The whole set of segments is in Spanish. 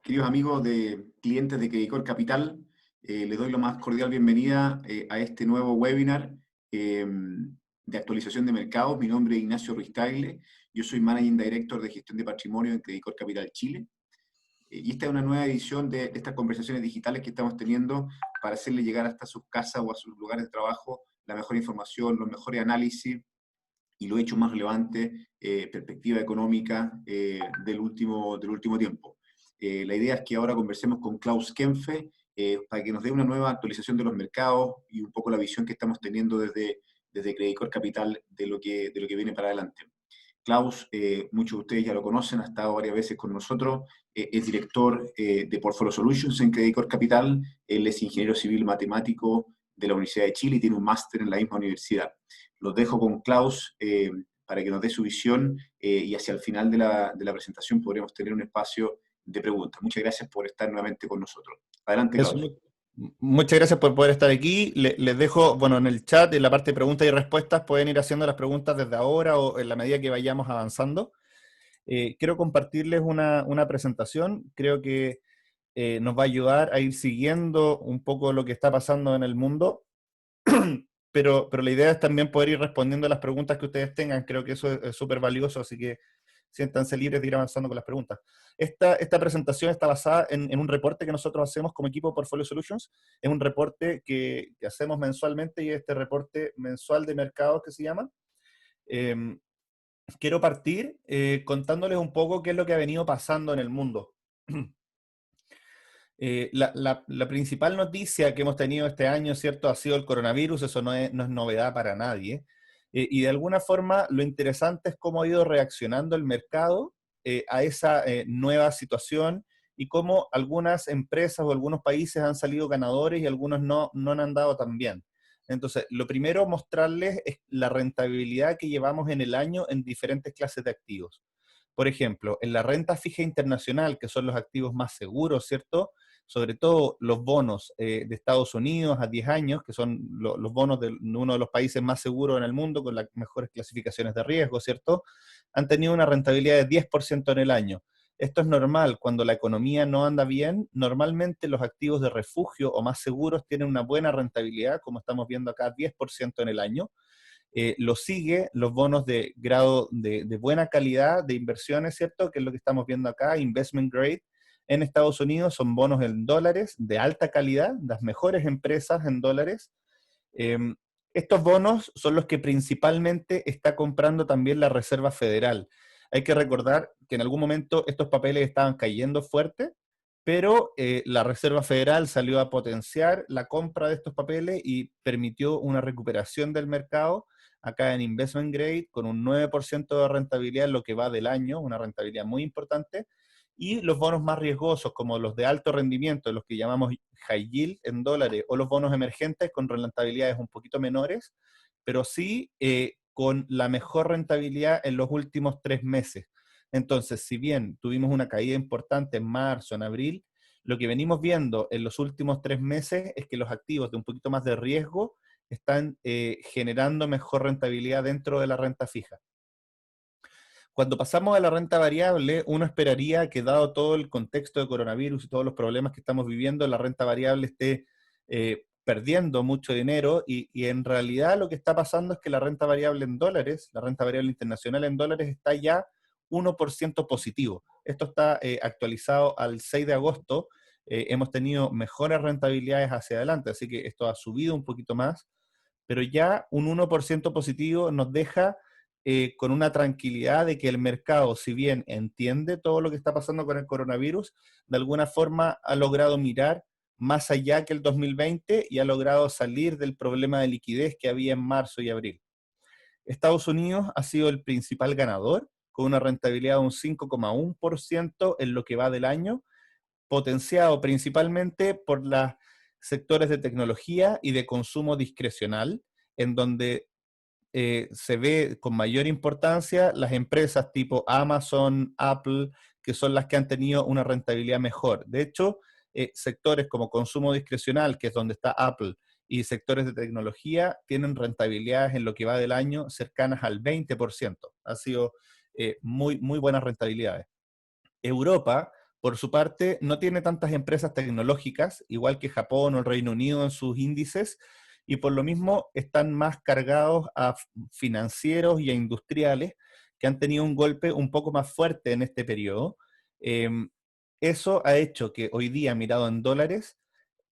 Queridos amigos de clientes de Credicor Capital, les doy la más cordial bienvenida a este nuevo webinar de actualización de mercados. Mi nombre es Ignacio Ruiz Tagle, yo soy Managing Director de Gestión de Patrimonio en Credicor Capital Chile. Y esta es una nueva edición de estas conversaciones digitales que estamos teniendo para hacerle llegar hasta sus casas o a sus lugares de trabajo la mejor información, los mejores análisis y los hechos más relevantes, perspectiva económica del último tiempo. La idea es que ahora conversemos con Klaus Kempfe para que nos dé una nueva actualización de los mercados y un poco la visión que estamos teniendo desde Credicor Capital de lo que viene para adelante. Klaus, muchos de ustedes ya lo conocen, ha estado varias veces con nosotros, es director de Portfolio Solutions en Credicor Capital, él es ingeniero civil matemático de la Universidad de Chile y tiene un máster en la misma universidad. Los dejo con Klaus para que nos dé su visión y hacia el final de la presentación podremos tener un espacio de preguntas. Muchas gracias por estar nuevamente con nosotros. Adelante, Eso, Klaus. muchas gracias por poder estar aquí. Les dejo, bueno, en el chat, en la parte de preguntas y respuestas, pueden ir haciendo las preguntas desde ahora o en la medida que vayamos avanzando. Quiero compartirles una presentación. Creo que nos va a ayudar a ir siguiendo un poco lo que está pasando en el mundo, pero la idea es también poder ir respondiendo a las preguntas que ustedes tengan. Creo que eso es súper valioso, así que siéntanse libres de ir avanzando con las preguntas. Esta presentación está basada en un reporte que nosotros hacemos como equipo Portfolio Solutions. Es un reporte que hacemos mensualmente y este reporte mensual de mercados que se llama. Quiero partir contándoles un poco qué es lo que ha venido pasando en el mundo. La principal noticia que hemos tenido este año, ¿cierto?, ha sido el coronavirus. Eso no es novedad para nadie. Y de alguna forma lo interesante es cómo ha ido reaccionando el mercado a esa nueva situación y cómo algunas empresas o algunos países han salido ganadores y algunos no han andado tan bien. Entonces, lo primero, mostrarles es la rentabilidad que llevamos en el año en diferentes clases de activos. Por ejemplo, en la renta fija internacional, que son los activos más seguros, ¿cierto?, sobre todo los bonos de Estados Unidos a 10 años, que son los bonos de uno de los países más seguros en el mundo, con las mejores clasificaciones de riesgo, ¿cierto?, han tenido una rentabilidad de 10% en el año. Esto es normal, cuando la economía no anda bien, normalmente los activos de refugio o más seguros tienen una buena rentabilidad, como estamos viendo acá, 10% en el año. Lo sigue los bonos de grado de buena calidad de inversiones, ¿cierto?, que es lo que estamos viendo acá, investment grade. En Estados Unidos son bonos en dólares de alta calidad, las mejores empresas en dólares. Eh, Estos bonos son los que principalmente está comprando también la Reserva Federal. Hay que recordar que en algún momento estos papeles estaban cayendo fuerte, pero la Reserva Federal salió a potenciar la compra de estos papeles y permitió una recuperación del mercado acá en Investment Grade con un 9% de rentabilidad en lo que va del año, una rentabilidad muy importante, y los bonos más riesgosos, como los de alto rendimiento, los que llamamos high yield en dólares, o los bonos emergentes con rentabilidades un poquito menores, pero sí con la mejor rentabilidad en los últimos 3 meses. Entonces, si bien tuvimos una caída importante en marzo, en abril, lo que venimos viendo en los últimos 3 meses es que los activos de un poquito más de riesgo están generando mejor rentabilidad dentro de la renta fija. Cuando pasamos a la renta variable, uno esperaría que, dado todo el contexto de coronavirus y todos los problemas que estamos viviendo, la renta variable esté perdiendo mucho dinero y en realidad lo que está pasando es que la renta variable en dólares, la renta variable internacional en dólares está ya 1% positivo. Esto está actualizado al 6 de agosto. Hemos tenido mejores rentabilidades hacia adelante, así que esto ha subido un poquito más, pero ya un 1% positivo nos deja con una tranquilidad de que el mercado, si bien entiende todo lo que está pasando con el coronavirus, de alguna forma ha logrado mirar más allá que el 2020 y ha logrado salir del problema de liquidez que había en marzo y abril. Estados Unidos ha sido el principal ganador, con una rentabilidad de un 5,1% en lo que va del año, potenciado principalmente por los sectores de tecnología y de consumo discrecional, en donde se ve con mayor importancia las empresas tipo Amazon, Apple, que son las que han tenido una rentabilidad mejor. De hecho, sectores como consumo discrecional, que es donde está Apple, y sectores de tecnología tienen rentabilidades en lo que va del año cercanas al 20%. Han sido muy buenas rentabilidades. Europa, por su parte, no tiene tantas empresas tecnológicas, igual que Japón o el Reino Unido en sus índices, y por lo mismo están más cargados a financieros y a industriales que han tenido un golpe un poco más fuerte en este periodo. Em, Eso ha hecho que hoy día, mirado en dólares,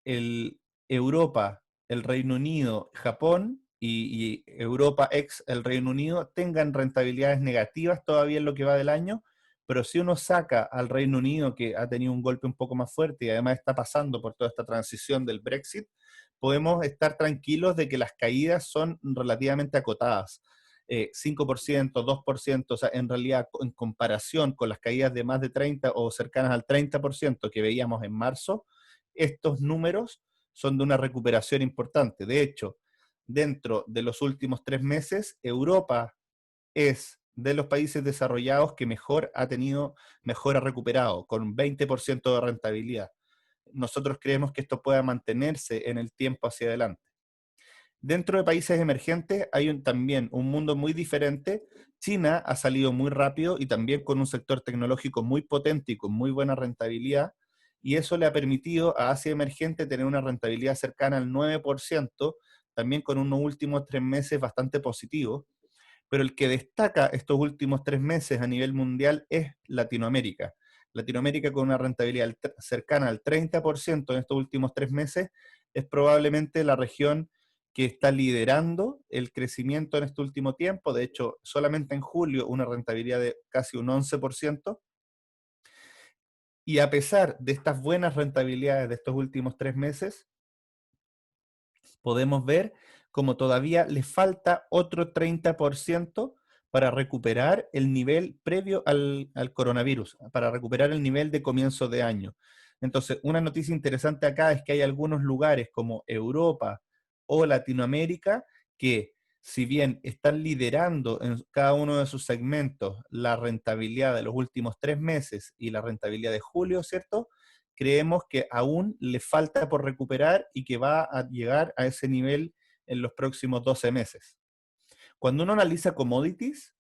el Europa, el Reino Unido, Japón y Europa ex el Reino Unido tengan rentabilidades negativas todavía en lo que va del año, pero si uno saca al Reino Unido, que ha tenido un golpe un poco más fuerte y además está pasando por toda esta transición del Brexit, podemos estar tranquilos de que las caídas son relativamente acotadas. 5%, 2%, o sea, en realidad en comparación con las caídas de más de 30 o cercanas al 30% que veíamos en marzo, estos números son de una recuperación importante. De hecho, dentro de los últimos 3 meses, Europa es de los países desarrollados que mejor ha recuperado, con 20% de rentabilidad. Nosotros creemos que esto pueda mantenerse en el tiempo hacia adelante. Dentro de países emergentes hay también un mundo muy diferente. China ha salido muy rápido y también con un sector tecnológico muy potente y con muy buena rentabilidad, y eso le ha permitido a Asia emergente tener una rentabilidad cercana al 9%, también con unos últimos 3 meses bastante positivos. Pero el que destaca estos últimos 3 meses a nivel mundial es Latinoamérica. Latinoamérica con una rentabilidad cercana al 30% en estos últimos 3 meses es probablemente la región que está liderando el crecimiento en este último tiempo. De hecho, solamente en julio una rentabilidad de casi un 11%. Y a pesar de estas buenas rentabilidades de estos últimos 3 meses, podemos ver como todavía le falta otro 30% para recuperar el nivel previo al coronavirus, para recuperar el nivel de comienzo de año. Entonces, una noticia interesante acá es que hay algunos lugares como Europa o Latinoamérica que, si bien están liderando en cada uno de sus segmentos la rentabilidad de los últimos 3 meses y la rentabilidad de julio, ¿cierto? Creemos que aún le falta por recuperar y que va a llegar a ese nivel en los próximos 12 meses. Cuando uno analiza commodities,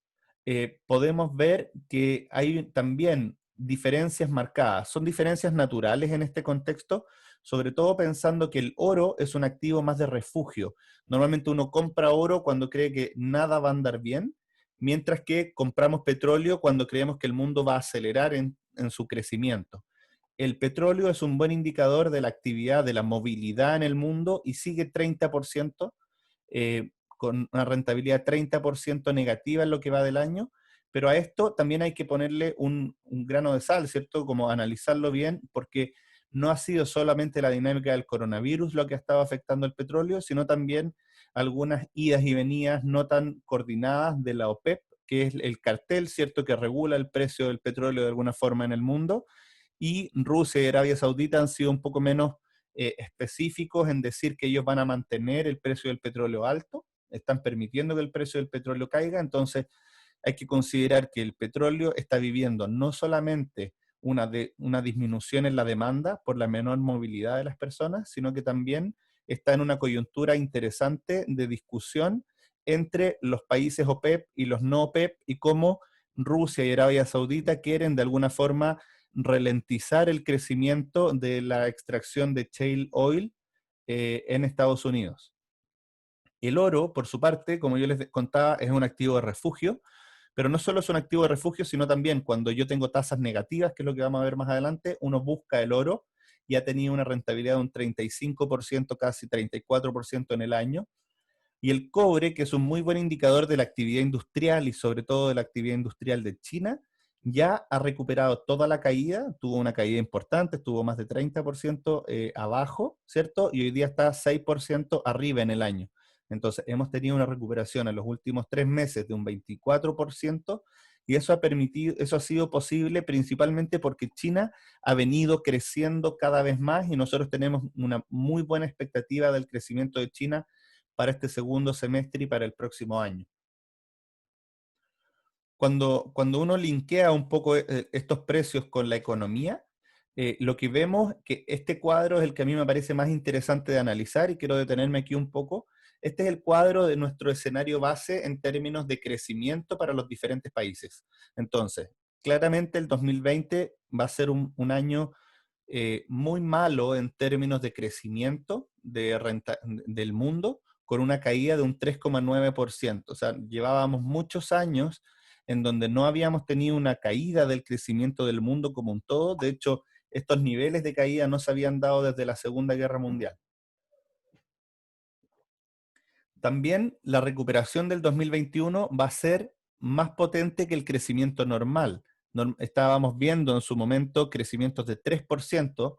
podemos ver que hay también diferencias marcadas. Son diferencias naturales en este contexto, sobre todo pensando que el oro es un activo más de refugio. Normalmente uno compra oro cuando cree que nada va a andar bien, mientras que compramos petróleo cuando creemos que el mundo va a acelerar en su crecimiento. El petróleo es un buen indicador de la actividad, de la movilidad en el mundo y sigue 30%, con una rentabilidad 30% negativa en lo que va del año, pero a esto también hay que ponerle un grano de sal, ¿cierto? Como analizarlo bien, porque no ha sido solamente la dinámica del coronavirus lo que ha estado afectando el petróleo, sino también algunas idas y venidas no tan coordinadas de la OPEP, que es el cartel, ¿cierto?, que regula el precio del petróleo de alguna forma en el mundo, y Rusia y Arabia Saudita han sido un poco menos específicos en decir que ellos van a mantener el precio del petróleo alto, están permitiendo que el precio del petróleo caiga. Entonces hay que considerar que el petróleo está viviendo no solamente una disminución en la demanda por la menor movilidad de las personas, sino que también está en una coyuntura interesante de discusión entre los países OPEP y los no OPEP, y cómo Rusia y Arabia Saudita quieren de alguna forma ralentizar el crecimiento de la extracción de shale oil en Estados Unidos. El oro, por su parte, como yo les contaba, es un activo de refugio, pero no solo es un activo de refugio, sino también cuando yo tengo tasas negativas, que es lo que vamos a ver más adelante, uno busca el oro y ha tenido una rentabilidad de un 35%, casi 34% en el año. Y el cobre, que es un muy buen indicador de la actividad industrial y sobre todo de la actividad industrial de China, ya ha recuperado toda la caída, tuvo una caída importante, estuvo más de 30% abajo, ¿cierto? Y hoy día está 6% arriba en el año. Entonces, hemos tenido una recuperación en los últimos 3 meses de un 24%, y eso ha sido posible principalmente porque China ha venido creciendo cada vez más y nosotros tenemos una muy buena expectativa del crecimiento de China para este segundo semestre y para el próximo año. Cuando uno linkea un poco estos precios con la economía, lo que vemos que este cuadro es el que a mí me parece más interesante de analizar y quiero detenerme aquí un poco. Este es el cuadro de nuestro escenario base en términos de crecimiento para los diferentes países. Entonces, claramente el 2020 va a ser un año muy malo en términos de crecimiento del mundo, con una caída de un 3,9%. O sea, llevábamos muchos años en donde no habíamos tenido una caída del crecimiento del mundo como un todo. De hecho, estos niveles de caída no se habían dado desde la Segunda Guerra Mundial. También la recuperación del 2021 va a ser más potente que el crecimiento normal. Estábamos viendo en su momento crecimientos de 3%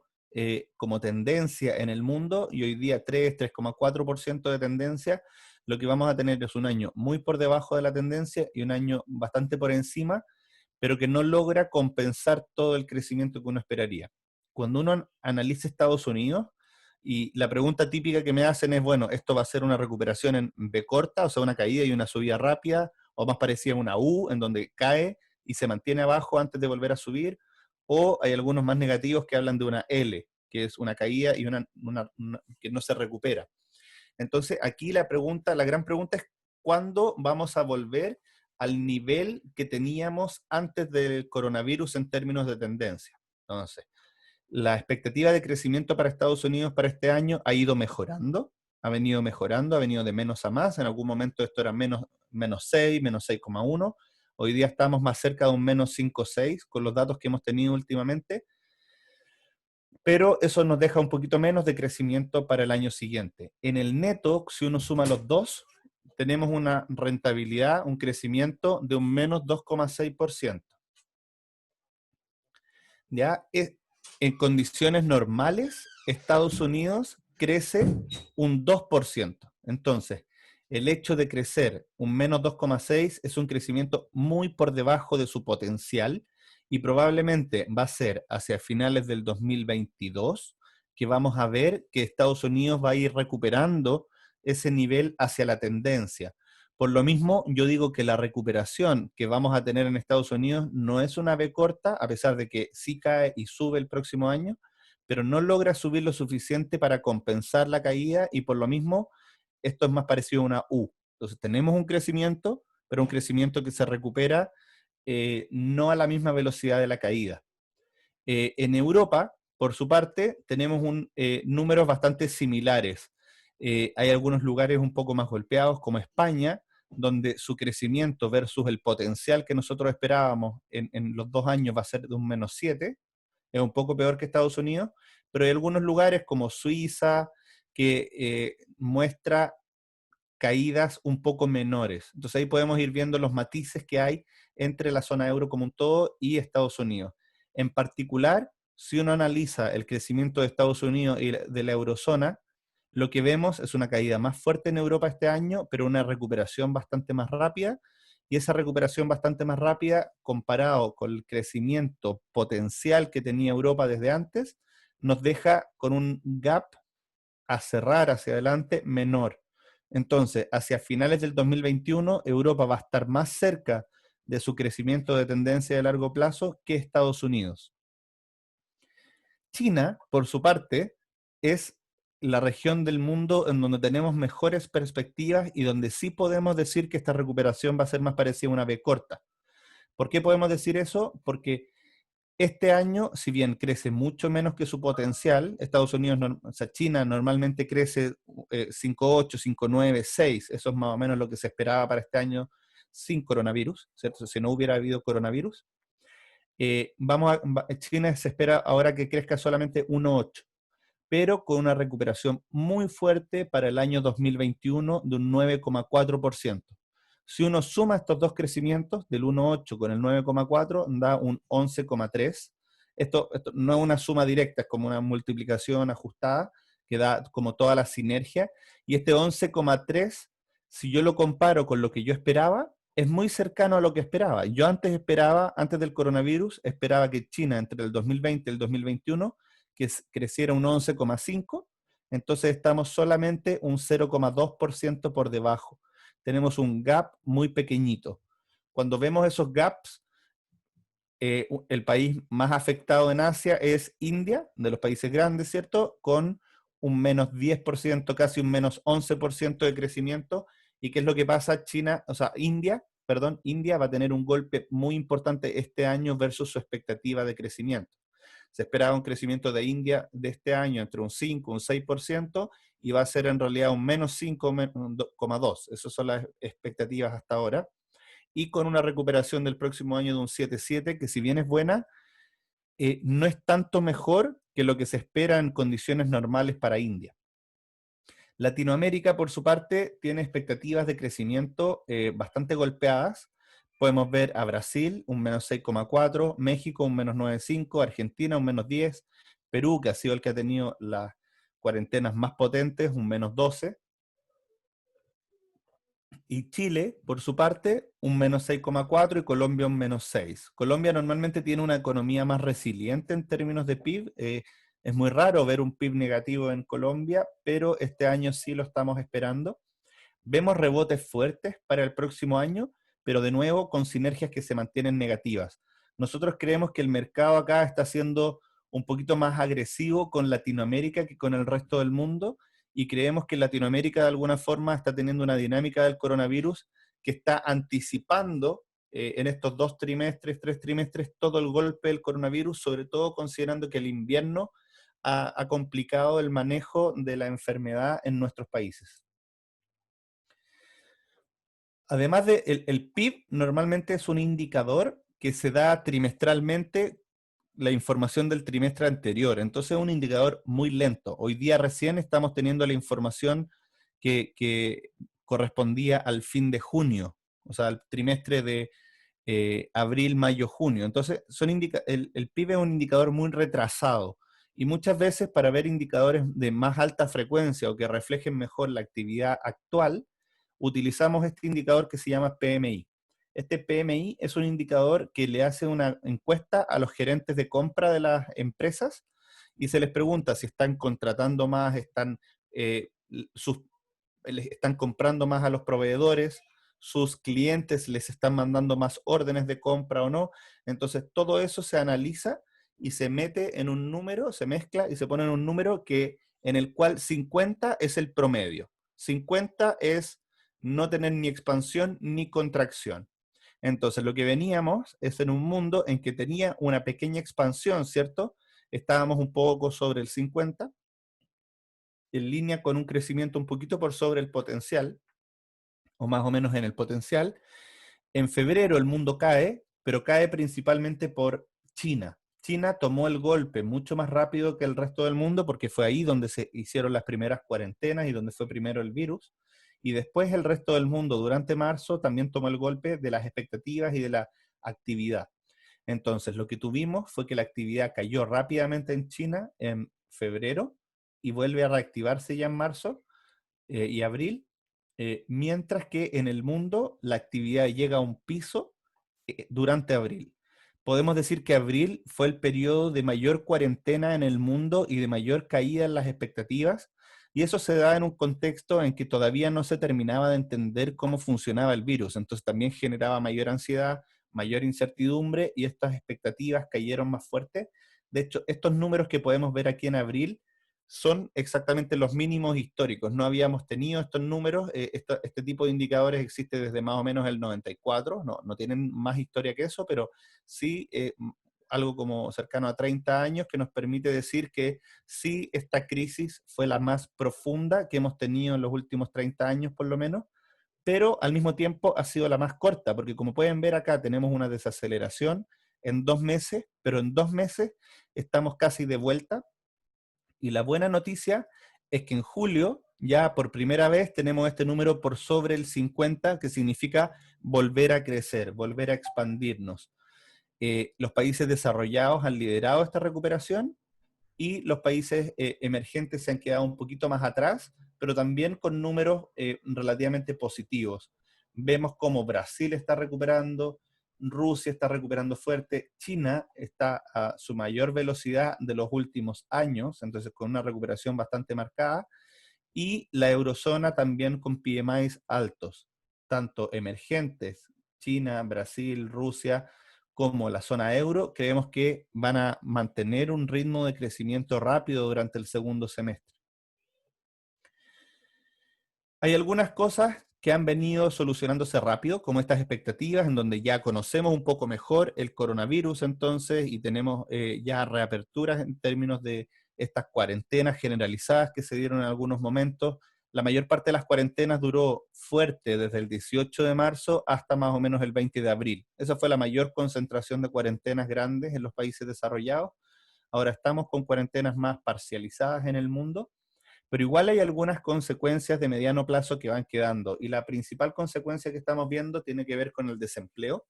como tendencia en el mundo, y hoy día 3,4% de tendencia. Lo que vamos a tener es un año muy por debajo de la tendencia y un año bastante por encima, pero que no logra compensar todo el crecimiento que uno esperaría. Cuando uno analiza Estados Unidos, y la pregunta típica que me hacen es, bueno, ¿esto va a ser una recuperación en V corta, o sea, una caída y una subida rápida, o más parecida a una U, en donde cae y se mantiene abajo antes de volver a subir? O hay algunos más negativos que hablan de una L, que es una caída y que no se recupera. Entonces, aquí la gran pregunta es, ¿cuándo vamos a volver al nivel que teníamos antes del coronavirus en términos de tendencia? Entonces, la expectativa de crecimiento para Estados Unidos para este año ha ido mejorando, ha venido mejorando, ha venido de menos a más. En algún momento esto era menos 6, menos 6,1. Hoy día estamos más cerca de un menos 5,6 con los datos que hemos tenido últimamente, pero eso nos deja un poquito menos de crecimiento para el año siguiente. En el neto, si uno suma los dos, tenemos una rentabilidad, un crecimiento de un menos 2,6%. ¿Ya? En condiciones normales, Estados Unidos crece un 2%. Entonces, el hecho de crecer un menos 2,6 es un crecimiento muy por debajo de su potencial, y probablemente va a ser hacia finales del 2022 que vamos a ver que Estados Unidos va a ir recuperando ese nivel hacia la tendencia. Por lo mismo, yo digo que la recuperación que vamos a tener en Estados Unidos no es una V corta, a pesar de que sí cae y sube el próximo año, pero no logra subir lo suficiente para compensar la caída, y por lo mismo esto es más parecido a una U. Entonces tenemos un crecimiento, pero un crecimiento que se recupera no a la misma velocidad de la caída. En Europa, por su parte, tenemos números bastante similares. Hay algunos lugares un poco más golpeados, como España, donde su crecimiento versus el potencial que nosotros esperábamos en los 2 años va a ser de un menos 7, es un poco peor que Estados Unidos, pero hay algunos lugares como Suiza que muestra caídas un poco menores. Entonces ahí podemos ir viendo los matices que hay entre la zona euro como un todo y Estados Unidos. En particular, si uno analiza el crecimiento de Estados Unidos y de la eurozona, lo que vemos es una caída más fuerte en Europa este año, pero una recuperación bastante más rápida, y esa recuperación bastante más rápida, comparado con el crecimiento potencial que tenía Europa desde antes, nos deja con un gap a cerrar hacia adelante menor. Entonces, hacia finales del 2021, Europa va a estar más cerca de su crecimiento de tendencia de largo plazo que Estados Unidos. China, por su parte, es la región del mundo en donde tenemos mejores perspectivas y donde sí podemos decir que esta recuperación va a ser más parecida a una V corta. ¿Por qué podemos decir eso? Porque este año, si bien crece mucho menos que su potencial, Estados Unidos, o sea, China normalmente crece 5,8, 5,9, 6, eso es más o menos lo que se esperaba para este año sin coronavirus, ¿cierto? Si no hubiera habido coronavirus. China se espera ahora que crezca solamente 1,8, pero con una recuperación muy fuerte para el año 2021 de un 9,4%. Si uno suma estos dos crecimientos, del 1,8 con el 9,4, da un 11,3. Esto no es una suma directa, es como una multiplicación ajustada, que da como toda la sinergia. Y este 11,3, si yo lo comparo con lo que yo esperaba, es muy cercano a lo que esperaba. Yo antes del coronavirus, esperaba que China entre el 2020 y el 2021 que creciera un 11,5, entonces estamos solamente un 0,2% por debajo. Tenemos un gap muy pequeñito. Cuando vemos esos gaps, el país más afectado en Asia es India, de los países grandes, ¿cierto? Con un menos 10%, casi un menos 11% de crecimiento. ¿Y qué es lo que pasa China, o sea, India? perdón, India va a tener un golpe muy importante este año versus su expectativa de crecimiento. Se esperaba un crecimiento de India de este año entre un 5 un 6%, y va a ser en realidad un menos 5,2. Esas son las expectativas hasta ahora. Y con una recuperación del próximo año de un 7,7, que si bien es buena, no es tanto mejor que lo que se espera en condiciones normales para India. Latinoamérica, por su parte, tiene expectativas de crecimiento bastante golpeadas. Podemos ver a Brasil, un menos 6,4, México, un menos 9,5, Argentina, un menos 10, Perú, que ha sido el que ha tenido las cuarentenas más potentes, un menos 12, y Chile, por su parte, un menos 6,4 y Colombia un menos 6. Colombia normalmente tiene una economía más resiliente en términos de PIB. Es muy raro ver un PIB negativo en Colombia, pero este año sí lo estamos esperando. Vemos rebotes fuertes para el próximo año, pero de nuevo con sinergias que se mantienen negativas. Nosotros creemos que el mercado acá está siendo un poquito más agresivo con Latinoamérica que con el resto del mundo, y creemos que Latinoamérica de alguna forma está teniendo una dinámica del coronavirus que está anticipando en estos 2 trimestres, 3 trimestres, todo el golpe del coronavirus, sobre todo considerando que el invierno ha complicado el manejo de la enfermedad en nuestros países. Además de el PIB normalmente es un indicador que se da trimestralmente, la información del trimestre anterior. Entonces es un indicador muy lento. Hoy día recién estamos teniendo la información que correspondía al fin de junio, o sea, al trimestre de abril, mayo, junio. Entonces el PIB es un indicador muy retrasado. Y muchas veces para ver indicadores de más alta frecuencia o que reflejen mejor la actividad actual, utilizamos este indicador que se llama PMI. Este PMI es un indicador que le hace una encuesta a los gerentes de compra de las empresas y se les pregunta si están contratando más, eh, sus, están comprando más a los proveedores, sus clientes les están mandando más órdenes de compra o no. Entonces todo eso se analiza y se mete en un número, se mezcla y se pone en un número en el cual 50 es el promedio. 50 es no tener ni expansión ni contracción. Entonces, lo que veníamos es en un mundo en que tenía una pequeña expansión, ¿cierto? Estábamos un poco sobre el 50, en línea con un crecimiento un poquito por sobre el potencial, o más o menos en el potencial. En febrero el mundo cae, pero cae principalmente por China. China tomó el golpe mucho más rápido que el resto del mundo porque fue ahí donde se hicieron las primeras cuarentenas y donde fue primero el virus. Y después el resto del mundo durante marzo también tomó el golpe de las expectativas y de la actividad. Entonces lo que tuvimos fue que la actividad cayó rápidamente en China en febrero y vuelve a reactivarse ya en marzo y abril, mientras que en el mundo la actividad llega a un piso durante abril. Podemos decir que abril fue el periodo de mayor cuarentena en el mundo y de mayor caída en las expectativas, y eso se da en un contexto en que todavía no se terminaba de entender cómo funcionaba el virus, entonces también generaba mayor ansiedad, mayor incertidumbre, y estas expectativas cayeron más fuerte. De hecho, estos números que podemos ver aquí en abril son exactamente los mínimos históricos. No habíamos tenido estos números, este tipo de indicadores existe desde más o menos el 94, no tienen más historia que eso, pero sí algo como cercano a 30 años que nos permite decir que sí, esta crisis fue la más profunda que hemos tenido en los últimos 30 años por lo menos, pero al mismo tiempo ha sido la más corta, porque como pueden ver acá tenemos una desaceleración en 2 meses, pero en 2 meses estamos casi de vuelta. Y la buena noticia es que en julio ya por primera vez tenemos este número por sobre el 50, que significa volver a crecer, volver a expandirnos. Los países desarrollados han liderado esta recuperación y los países emergentes se han quedado un poquito más atrás, pero también con números relativamente positivos. Vemos cómo Brasil está recuperando, Rusia está recuperando fuerte, China está a su mayor velocidad de los últimos años, entonces con una recuperación bastante marcada, y la eurozona también con PMIs altos, tanto emergentes, China, Brasil, Rusia, como la zona euro, creemos que van a mantener un ritmo de crecimiento rápido durante el segundo semestre. Hay algunas cosas que han venido solucionándose rápido, como estas expectativas, en donde ya conocemos un poco mejor el coronavirus entonces y tenemos ya reaperturas en términos de estas cuarentenas generalizadas que se dieron en algunos momentos. La mayor parte de las cuarentenas duró fuerte desde el 18 de marzo hasta más o menos el 20 de abril. Esa fue la mayor concentración de cuarentenas grandes en los países desarrollados. Ahora estamos con cuarentenas más parcializadas en el mundo, pero igual hay algunas consecuencias de mediano plazo que van quedando. Y la principal consecuencia que estamos viendo tiene que ver con el desempleo.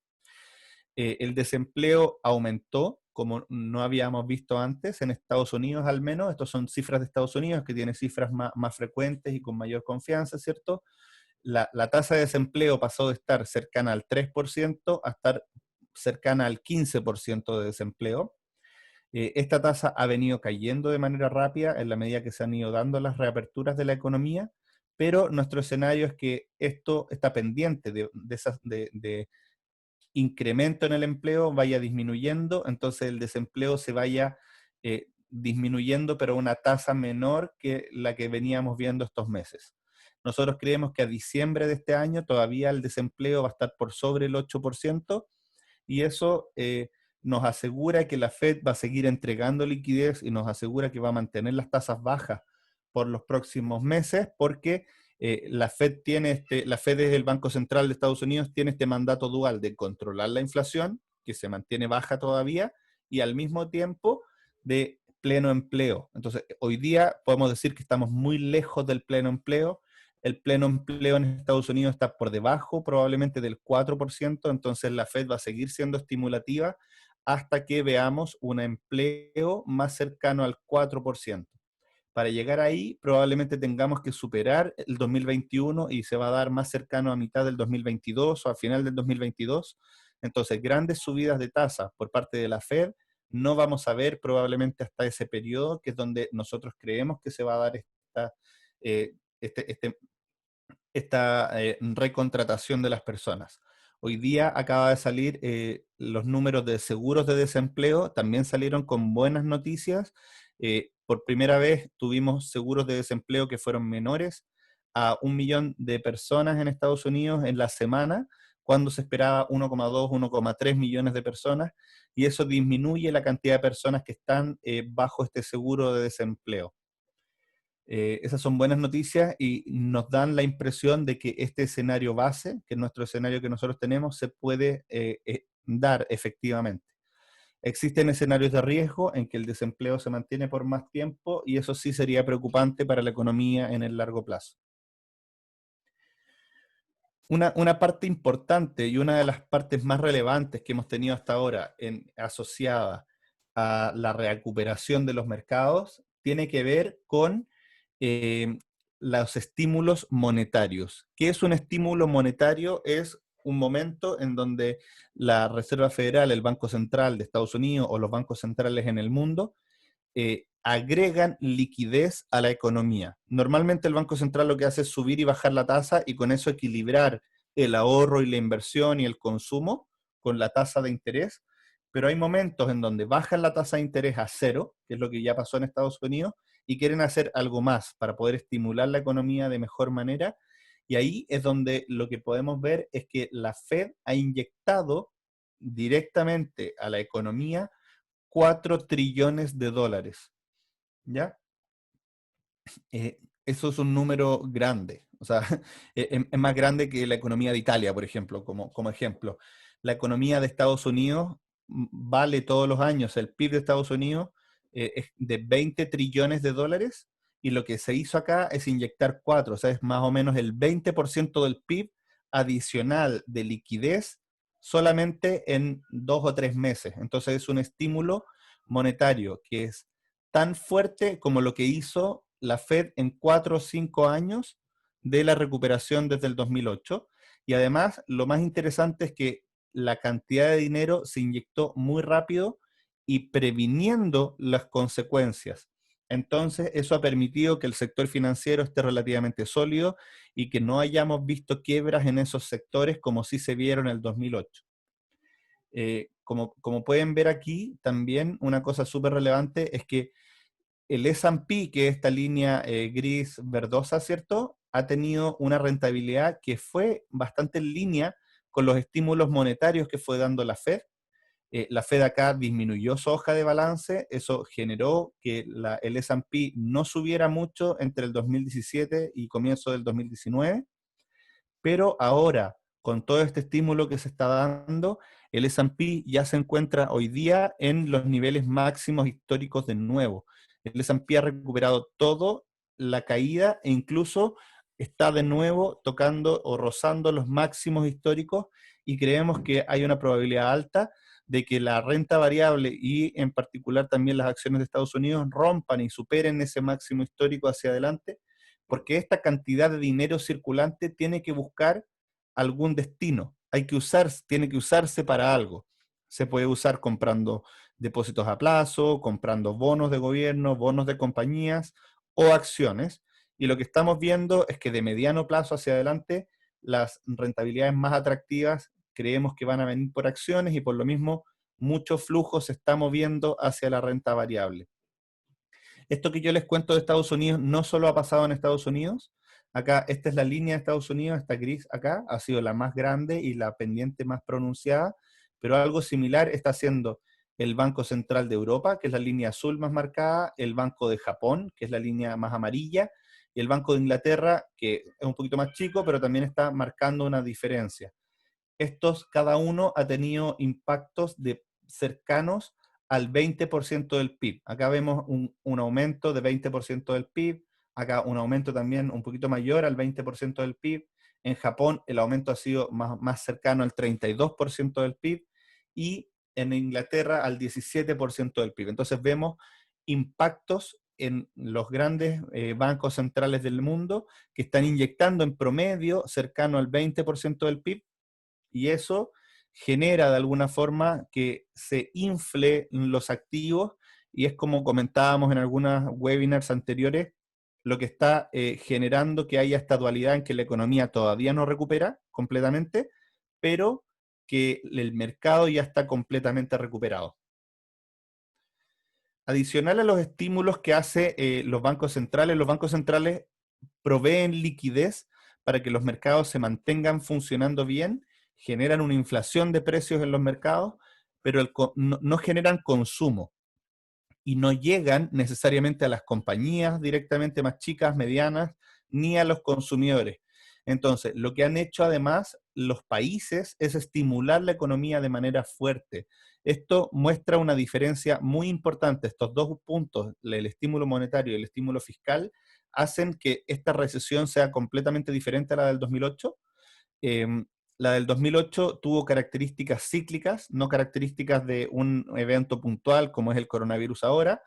El desempleo aumentó como no habíamos visto antes, en Estados Unidos al menos. Estos son cifras de Estados Unidos, que tiene cifras más frecuentes y con mayor confianza, ¿cierto? La tasa de desempleo pasó de estar cercana al 3% a estar cercana al 15% de desempleo. Esta tasa ha venido cayendo de manera rápida en la medida que se han ido dando las reaperturas de la economía, pero nuestro escenario es que esto está pendiente de incremento en el empleo vaya disminuyendo, entonces el desempleo se vaya disminuyendo, pero a una tasa menor que la que veníamos viendo estos meses. Nosotros creemos que a diciembre de este año todavía el desempleo va a estar por sobre el 8%, y eso nos asegura que la Fed va a seguir entregando liquidez y nos asegura que va a mantener las tasas bajas por los próximos meses, porque la Fed es el Banco Central de Estados Unidos, tiene este mandato dual de controlar la inflación, que se mantiene baja todavía, y al mismo tiempo de pleno empleo. Entonces, hoy día podemos decir que estamos muy lejos del pleno empleo. El pleno empleo en Estados Unidos está por debajo probablemente del 4%, entonces la Fed va a seguir siendo estimulativa hasta que veamos un empleo más cercano al 4%. Para llegar ahí, probablemente tengamos que superar el 2021 y se va a dar más cercano a mitad del 2022 o a final del 2022. Entonces, grandes subidas de tasas por parte de la Fed no vamos a ver probablemente hasta ese periodo, que es donde nosotros creemos que se va a dar eh, este, este, esta recontratación de las personas. Hoy día acaba de salir los números de seguros de desempleo, también salieron con buenas noticias. Por primera vez tuvimos seguros de desempleo que fueron menores a 1 millón de personas en Estados Unidos en la semana, cuando se esperaba 1,2, 1,3 millones de personas, y eso disminuye la cantidad de personas que están bajo este seguro de desempleo. Esas son buenas noticias y nos dan la impresión de que este escenario base, que es nuestro escenario que nosotros tenemos, se puede dar efectivamente. Existen escenarios de riesgo en que el desempleo se mantiene por más tiempo y eso sí sería preocupante para la economía en el largo plazo. Una parte importante y una de las partes más relevantes que hemos tenido hasta ahora asociada a la recuperación de los mercados tiene que ver con eh, los estímulos monetarios. ¿Qué es un estímulo monetario? Es un momento en donde la Reserva Federal, el Banco Central de Estados Unidos o los bancos centrales en el mundo agregan liquidez a la economía. Normalmente el Banco Central lo que hace es subir y bajar la tasa y con eso equilibrar el ahorro y la inversión y el consumo con la tasa de interés, pero hay momentos en donde bajan la tasa de interés a cero, que es lo que ya pasó en Estados Unidos, y quieren hacer algo más para poder estimular la economía de mejor manera, y ahí es donde lo que podemos ver es que la Fed ha inyectado directamente a la economía 4 trillones de dólares, ¿ya? Eso es un número grande, o sea, es más grande que la economía de Italia, por ejemplo, como ejemplo. La economía de Estados Unidos vale todos los años, el PIB de Estados Unidos es de 20 trillones de dólares y lo que se hizo acá es inyectar 4, o sea, es más o menos el 20% del PIB adicional de liquidez solamente en 2 o 3 meses. Entonces es un estímulo monetario que es tan fuerte como lo que hizo la Fed en 4 o 5 años de la recuperación desde el 2008. Y además, lo más interesante es que la cantidad de dinero se inyectó muy rápido y previniendo las consecuencias. Entonces, eso ha permitido que el sector financiero esté relativamente sólido y que no hayamos visto quiebras en esos sectores como sí se vieron en el 2008. Como pueden ver aquí, también una cosa súper relevante es que el S&P, que es esta línea gris verdosa, ¿cierto? ha tenido una rentabilidad que fue bastante en línea con los estímulos monetarios que fue dando la Fed. La Fed acá disminuyó su hoja de balance, eso generó que el S&P no subiera mucho entre el 2017 y comienzo del 2019, pero ahora, con todo este estímulo que se está dando, el S&P ya se encuentra hoy día en los niveles máximos históricos de nuevo. El S&P ha recuperado todo la caída e incluso está de nuevo tocando o rozando los máximos históricos, y creemos que hay una probabilidad alta de que la renta variable y en particular también las acciones de Estados Unidos rompan y superen ese máximo histórico hacia adelante, porque esta cantidad de dinero circulante tiene que buscar algún destino, tiene que usarse para algo. Se puede usar comprando depósitos a plazo, comprando bonos de gobierno, bonos de compañías o acciones, y lo que estamos viendo es que de mediano plazo hacia adelante las rentabilidades más atractivas creemos que van a venir por acciones, y por lo mismo mucho flujo se está moviendo hacia la renta variable. Esto que yo les cuento de Estados Unidos no solo ha pasado en Estados Unidos. Acá, esta es la línea de Estados Unidos, esta gris acá, ha sido la más grande y la pendiente más pronunciada, pero algo similar está haciendo el Banco Central de Europa, que es la línea azul más marcada, el Banco de Japón, que es la línea más amarilla, y el Banco de Inglaterra, que es un poquito más chico, pero también está marcando una diferencia. Estos, cada uno ha tenido impactos cercanos al 20% del PIB. Acá vemos un aumento de 20% del PIB, acá un aumento también un poquito mayor al 20% del PIB. En Japón el aumento ha sido más cercano al 32% del PIB, y en Inglaterra al 17% del PIB. Entonces vemos impactos en los grandes bancos centrales del mundo que están inyectando en promedio cercano al 20% del PIB, y eso genera de alguna forma que se infle los activos, y es como comentábamos en algunas webinars anteriores, lo que está generando que haya esta dualidad en que la economía todavía no recupera completamente, pero que el mercado ya está completamente recuperado. Adicional a los estímulos que hace los bancos centrales proveen liquidez para que los mercados se mantengan funcionando bien, generan una inflación de precios en los mercados, pero no generan consumo y no llegan necesariamente a las compañías directamente más chicas, medianas, ni a los consumidores. Entonces, lo que han hecho además los países es estimular la economía de manera fuerte. Esto muestra una diferencia muy importante. Estos dos puntos, el estímulo monetario y el estímulo fiscal, hacen que esta recesión sea completamente diferente a la del 2008. Eh, la del 2008 tuvo características cíclicas, no características de un evento puntual como es el coronavirus ahora,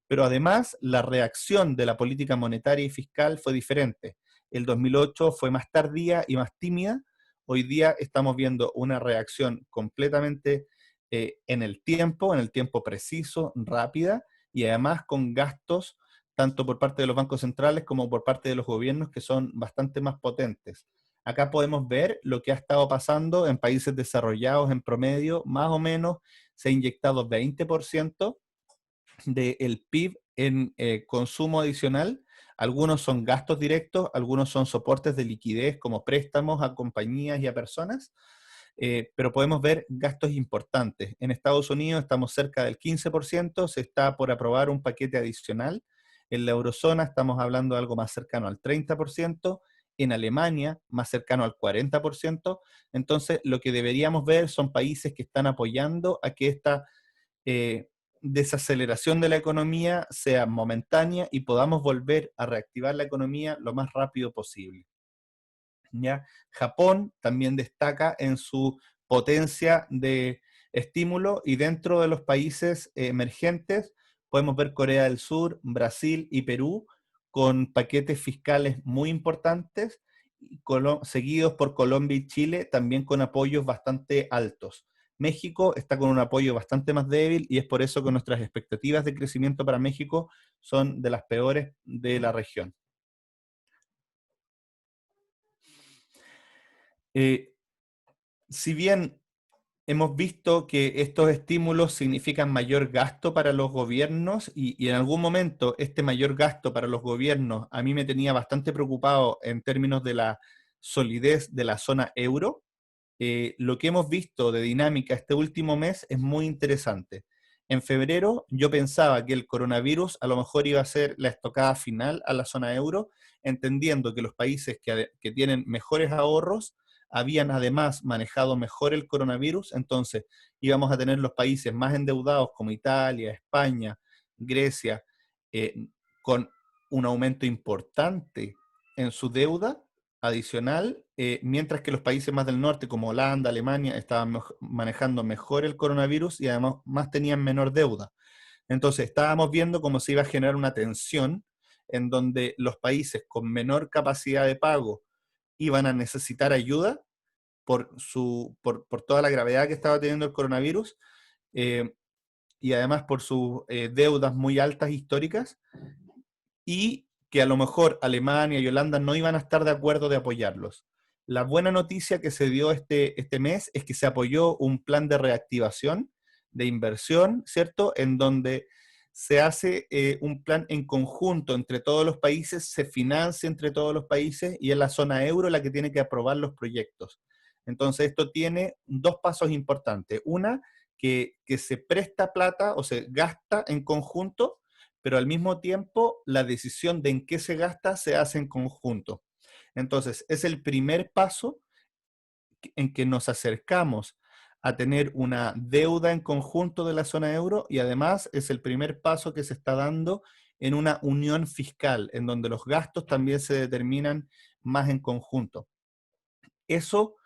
pero además la reacción de la política monetaria y fiscal fue diferente. El 2008 fue más tardía y más tímida. Hoy día estamos viendo una reacción completamente en el tiempo preciso, rápida, y además con gastos tanto por parte de los bancos centrales como por parte de los gobiernos que son bastante más potentes. Acá podemos ver lo que ha estado pasando en países desarrollados en promedio, más o menos se ha inyectado 20% del PIB en consumo adicional. Algunos son gastos directos, algunos son soportes de liquidez como préstamos a compañías y a personas, pero podemos ver gastos importantes. En Estados Unidos estamos cerca del 15%, se está por aprobar un paquete adicional. En la eurozona estamos hablando de algo más cercano al 30%, en Alemania más cercano al 40%. Entonces, lo que deberíamos ver son países que están apoyando a que esta eh, desaceleración de la economía sea momentánea y podamos volver a reactivar la economía lo más rápido posible. ¿Ya? Japón también destaca en su potencia de estímulo, y dentro de los países emergentes podemos ver Corea del Sur, Brasil y Perú con paquetes fiscales muy importantes, seguidos por Colombia y Chile también con apoyos bastante altos. México está con un apoyo bastante más débil, y es por eso que nuestras expectativas de crecimiento para México son de las peores de la región. Si bien hemos visto que estos estímulos significan mayor gasto para los gobiernos y en algún momento este mayor gasto para los gobiernos a mí me tenía bastante preocupado en términos de la solidez de la zona euro. Lo que hemos visto de dinámica este último mes es muy interesante. En febrero yo pensaba que el coronavirus a lo mejor iba a ser la estocada final a la zona euro, entendiendo que los países que tienen mejores ahorros habían además manejado mejor el coronavirus, entonces íbamos a tener los países más endeudados como Italia, España, Grecia, eh, con un aumento importante en su deuda adicional, mientras que los países más del norte, como Holanda, Alemania, estaban manejando mejor el coronavirus y además más tenían menor deuda. Entonces, estábamos viendo cómo se iba a generar una tensión en donde los países con menor capacidad de pago iban a necesitar ayuda por toda la gravedad que estaba teniendo el coronavirus, eh, y además por sus deudas muy altas históricas, y que a lo mejor Alemania y Holanda no iban a estar de acuerdo de apoyarlos. La buena noticia que se dio este mes es que se apoyó un plan de reactivación, de inversión, ¿cierto? En donde se hace un plan en conjunto entre todos los países, se financia entre todos los países y es la zona euro la que tiene que aprobar los proyectos. Entonces esto tiene dos pasos importantes. Una, que se presta plata o se gasta en conjunto, pero al mismo tiempo la decisión de en qué se gasta se hace en conjunto. Entonces, es el primer paso en que nos acercamos a tener una deuda en conjunto de la zona euro y además es el primer paso que se está dando en una unión fiscal, en donde los gastos también se determinan más en conjunto. Eso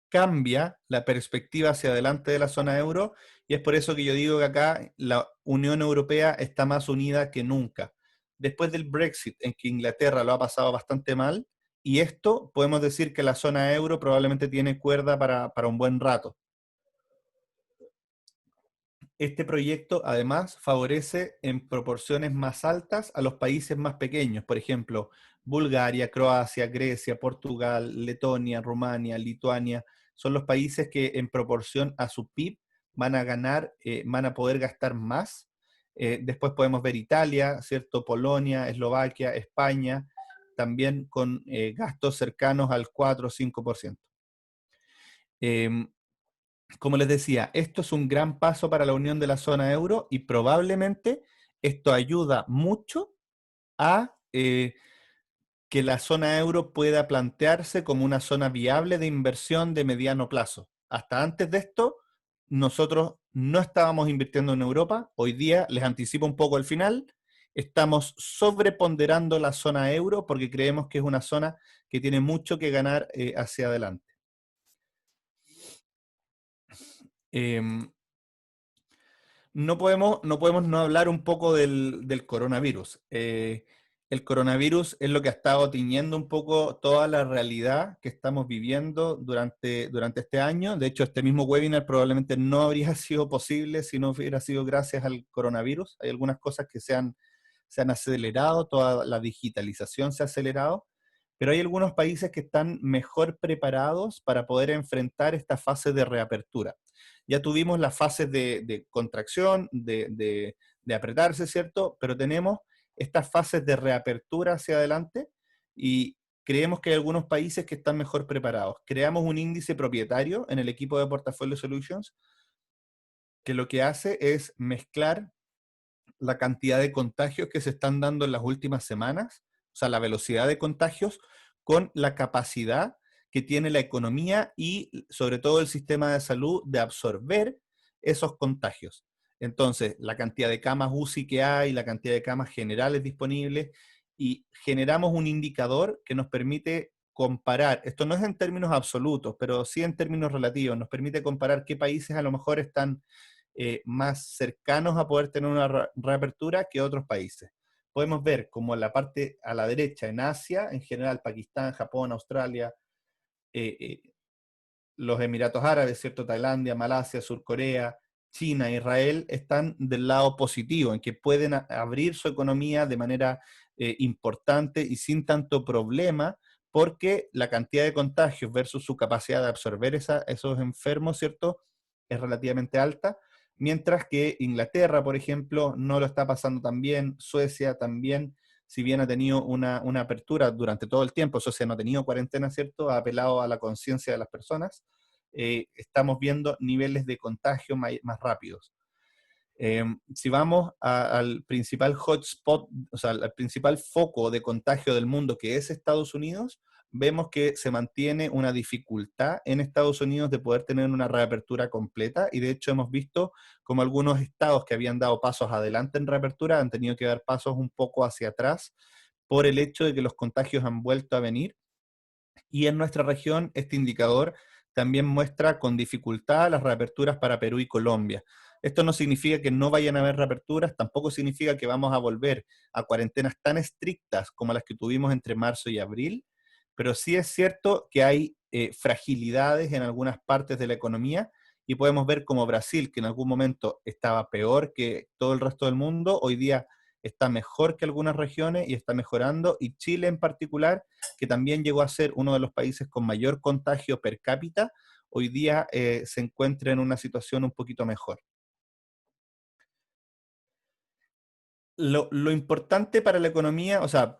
cambia la perspectiva hacia adelante de la zona euro y es por eso que yo digo que acá la Unión Europea está más unida que nunca. Después del Brexit, en que Inglaterra lo ha pasado bastante mal, y esto podemos decir que la zona euro probablemente tiene cuerda para un buen rato. Este proyecto además favorece en proporciones más altas a los países más pequeños, por ejemplo, Bulgaria, Croacia, Grecia, Portugal, Letonia, Rumania, Lituania, son los países que en proporción a su PIB van a ganar, van a poder gastar más. Después podemos ver Italia, ¿cierto? Polonia, Eslovaquia, España, también con gastos cercanos al 4 o 5%. Eh, Como les decía, esto es un gran paso para la unión de la zona euro y probablemente esto ayuda mucho a que la zona euro pueda plantearse como una zona viable de inversión de mediano plazo. Hasta antes de esto, nosotros no estábamos invirtiendo en Europa. Hoy día, les anticipo un poco el final, estamos sobreponderando la zona euro porque creemos que es una zona que tiene mucho que ganar hacia adelante. Eh, no podemos no hablar un poco del coronavirus. El coronavirus es lo que ha estado tiñendo un poco toda la realidad que estamos viviendo durante este año. De hecho, este mismo webinar probablemente no habría sido posible si no hubiera sido gracias al coronavirus. Hay algunas cosas que se han acelerado, toda la digitalización se ha acelerado, pero hay algunos países que están mejor preparados para poder enfrentar esta fase de reapertura. Ya tuvimos las fases de contracción, de apretarse, ¿cierto? Pero tenemos estas fases de reapertura hacia adelante y creemos que hay algunos países que están mejor preparados. Creamos un índice propietario en el equipo de Portfolio Solutions que lo que hace es mezclar la cantidad de contagios que se están dando en las últimas semanas, o sea, la velocidad de contagios, con la capacidad que tiene la economía y sobre todo el sistema de salud de absorber esos contagios. Entonces, la cantidad de camas UCI que hay, la cantidad de camas generales disponibles, y generamos un indicador que nos permite comparar, esto no es en términos absolutos, pero sí en términos relativos, nos permite comparar qué países a lo mejor están más cercanos a poder tener una reapertura que otros países. Podemos ver como en la parte a la derecha, en Asia, en general, Pakistán, Japón, Australia, eh, eh, los Emiratos Árabes, ¿cierto? Tailandia, Malasia, Surcorea, China, Israel, están del lado positivo, en que pueden abrir su economía de manera importante y sin tanto problema, porque la cantidad de contagios versus su capacidad de absorber esos enfermos, ¿cierto? es relativamente alta, mientras que Inglaterra, por ejemplo, no lo está pasando tan bien, Suecia también, si bien ha tenido una apertura durante todo el tiempo, Suecia no ha tenido cuarentena, ¿cierto? Ha apelado a la conciencia de las personas, estamos viendo niveles de contagio más rápidos. Si vamos al principal hotspot, o sea, al principal foco de contagio del mundo, que es Estados Unidos, vemos que se mantiene una dificultad en Estados Unidos de poder tener una reapertura completa, y de hecho hemos visto como algunos estados que habían dado pasos adelante en reapertura han tenido que dar pasos un poco hacia atrás por el hecho de que los contagios han vuelto a venir. Y en nuestra región, este indicador también muestra con dificultad las reaperturas para Perú y Colombia. Esto no significa que no vayan a haber reaperturas, tampoco significa que vamos a volver a cuarentenas tan estrictas como las que tuvimos entre marzo y abril, pero sí es cierto que hay fragilidades en algunas partes de la economía y podemos ver como Brasil, que en algún momento estaba peor que todo el resto del mundo, hoy día está mejor que algunas regiones y está mejorando, y Chile en particular, que también llegó a ser uno de los países con mayor contagio per cápita, hoy día se encuentra en una situación un poquito mejor. Lo importante para la economía, o sea,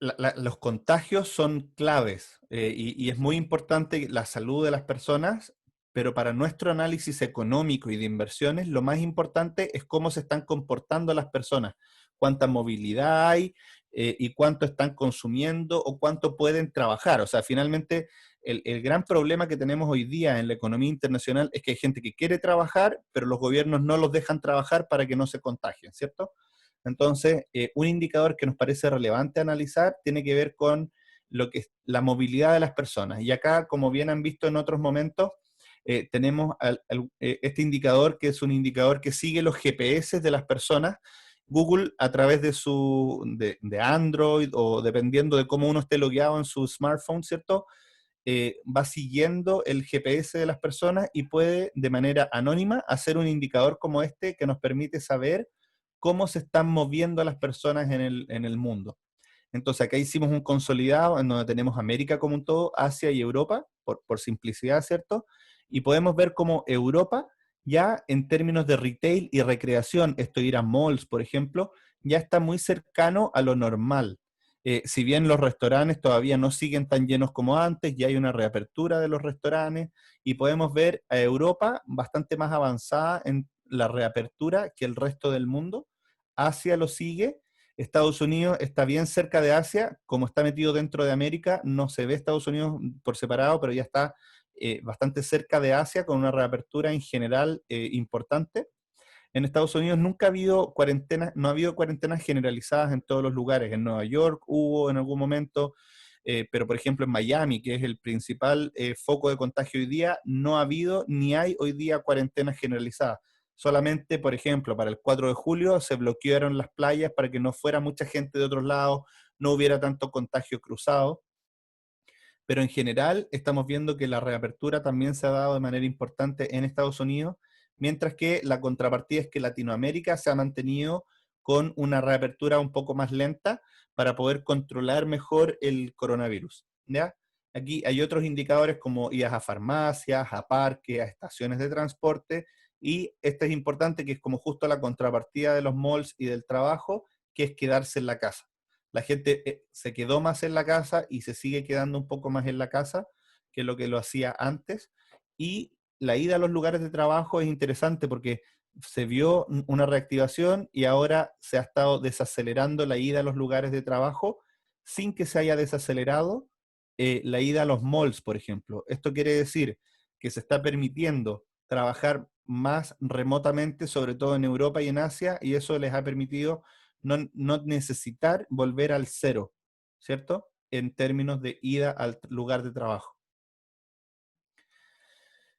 los contagios son claves y es muy importante la salud de las personas, pero para nuestro análisis económico y de inversiones, lo más importante es cómo se están comportando las personas, cuánta movilidad hay y cuánto están consumiendo o cuánto pueden trabajar. O sea, finalmente el gran problema que tenemos hoy día en la economía internacional es que hay gente que quiere trabajar, pero los gobiernos no los dejan trabajar para que no se contagien, ¿cierto? Entonces, un indicador que nos parece relevante analizar tiene que ver con lo que es la movilidad de las personas. Y acá, como bien han visto en otros momentos, tenemos este indicador que es un indicador que sigue los GPS de las personas. Google, a través de Android o dependiendo de cómo uno esté logueado en su smartphone, ¿cierto? Va siguiendo el GPS de las personas y puede de manera anónima hacer un indicador como este que nos permite saber cómo se están moviendo las personas en el mundo. Entonces acá hicimos un consolidado en donde tenemos América como un todo, Asia y Europa, por simplicidad, ¿cierto? Y podemos ver cómo Europa ya en términos de retail y recreación, esto ir a malls, por ejemplo, ya está muy cercano a lo normal. Si bien los restaurantes todavía no siguen tan llenos como antes, ya hay una reapertura de los restaurantes y podemos ver a Europa bastante más avanzada en la reapertura que el resto del mundo. Asia lo sigue, Estados Unidos está bien cerca de Asia, como está metido dentro de América, no se ve Estados Unidos por separado, pero ya está bastante cerca de Asia con una reapertura en general importante. En Estados Unidos nunca ha habido cuarentenas, no ha habido cuarentenas generalizadas en todos los lugares. En Nueva York hubo en algún momento, pero por ejemplo en Miami, que es el principal foco de contagio hoy día, no ha habido ni hay hoy día cuarentenas generalizadas. Solamente, por ejemplo, para el 4 de julio se bloquearon las playas para que no fuera mucha gente de otros lados, no hubiera tanto contagio cruzado, pero en general estamos viendo que la reapertura también se ha dado de manera importante en Estados Unidos, mientras que la contrapartida es que Latinoamérica se ha mantenido con una reapertura un poco más lenta para poder controlar mejor el coronavirus. ¿Ya? Aquí hay otros indicadores como idas a farmacias, a parques, a estaciones de transporte, y este es importante, que es como justo la contrapartida de los malls y del trabajo, que es quedarse en la casa. La gente se quedó más en la casa y se sigue quedando un poco más en la casa que lo que lo hacía antes. Y la ida a los lugares de trabajo es interesante porque se vio una reactivación y ahora se ha estado desacelerando la ida a los lugares de trabajo sin que se haya desacelerado la ida a los malls, por ejemplo. Esto quiere decir que se está permitiendo trabajar más remotamente, sobre todo en Europa y en Asia, y eso les ha permitido no necesitar volver al cero, ¿cierto? En términos de ida al lugar de trabajo.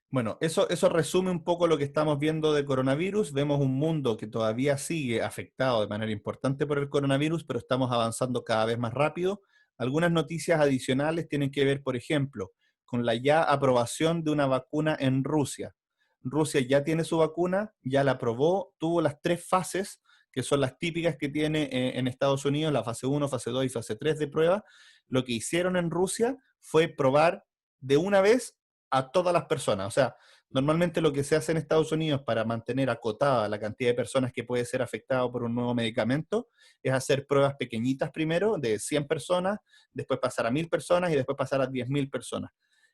Bueno, eso resume un poco lo que estamos viendo de coronavirus. Vemos un mundo que todavía sigue afectado de manera importante por el coronavirus, pero estamos avanzando cada vez más rápido. Algunas noticias adicionales tienen que ver, por ejemplo, con la ya aprobación de una vacuna en Rusia. Rusia ya tiene su vacuna, ya la aprobó, tuvo las 3 fases, que son las típicas que tiene en Estados Unidos, la fase 1, fase 2 y fase 3 de prueba. Lo que hicieron en Rusia fue probar de una vez a todas las personas. O sea, Normalmente lo que se hace en Estados Unidos para mantener acotada la cantidad de personas que puede ser afectado por un nuevo medicamento es hacer pruebas pequeñitas primero de 100 personas, después pasar a 1000 personas y después pasar a 10.000 personas.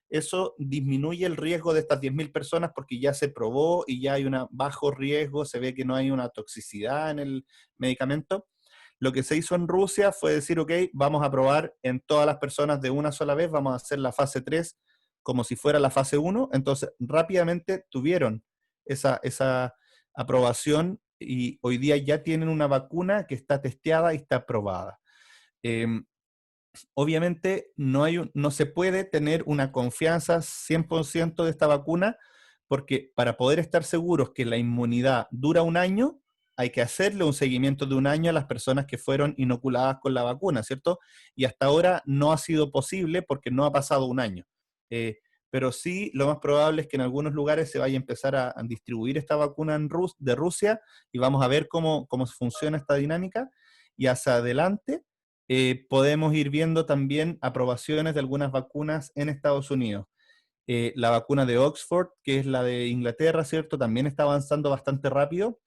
Eso disminuye el riesgo de estas 10.000 personas porque ya se probó y ya hay un bajo riesgo, se ve que no hay una toxicidad en el medicamento. Lo que se hizo en Rusia fue decir, ok, vamos a probar en todas las personas de una sola vez, vamos a hacer la fase 3 como si fuera la fase 1. Entonces rápidamente tuvieron esa aprobación y hoy día ya tienen una vacuna que está testeada y está aprobada. Eh, Obviamente no se puede tener una confianza 100% de esta vacuna porque para poder estar seguros que la inmunidad dura un año, hay que hacerle un seguimiento de un año a las personas que fueron inoculadas con la vacuna, ¿cierto? Y hasta ahora no ha sido posible porque no ha pasado un año. Eh, pero sí, lo más probable es que en algunos lugares se vaya a empezar a distribuir esta vacuna de Rusia y vamos a ver cómo funciona esta dinámica. Y hacia adelante podemos ir viendo también aprobaciones de algunas vacunas en Estados Unidos. La vacuna de Oxford, que es la de Inglaterra, ¿cierto? También está avanzando bastante rápido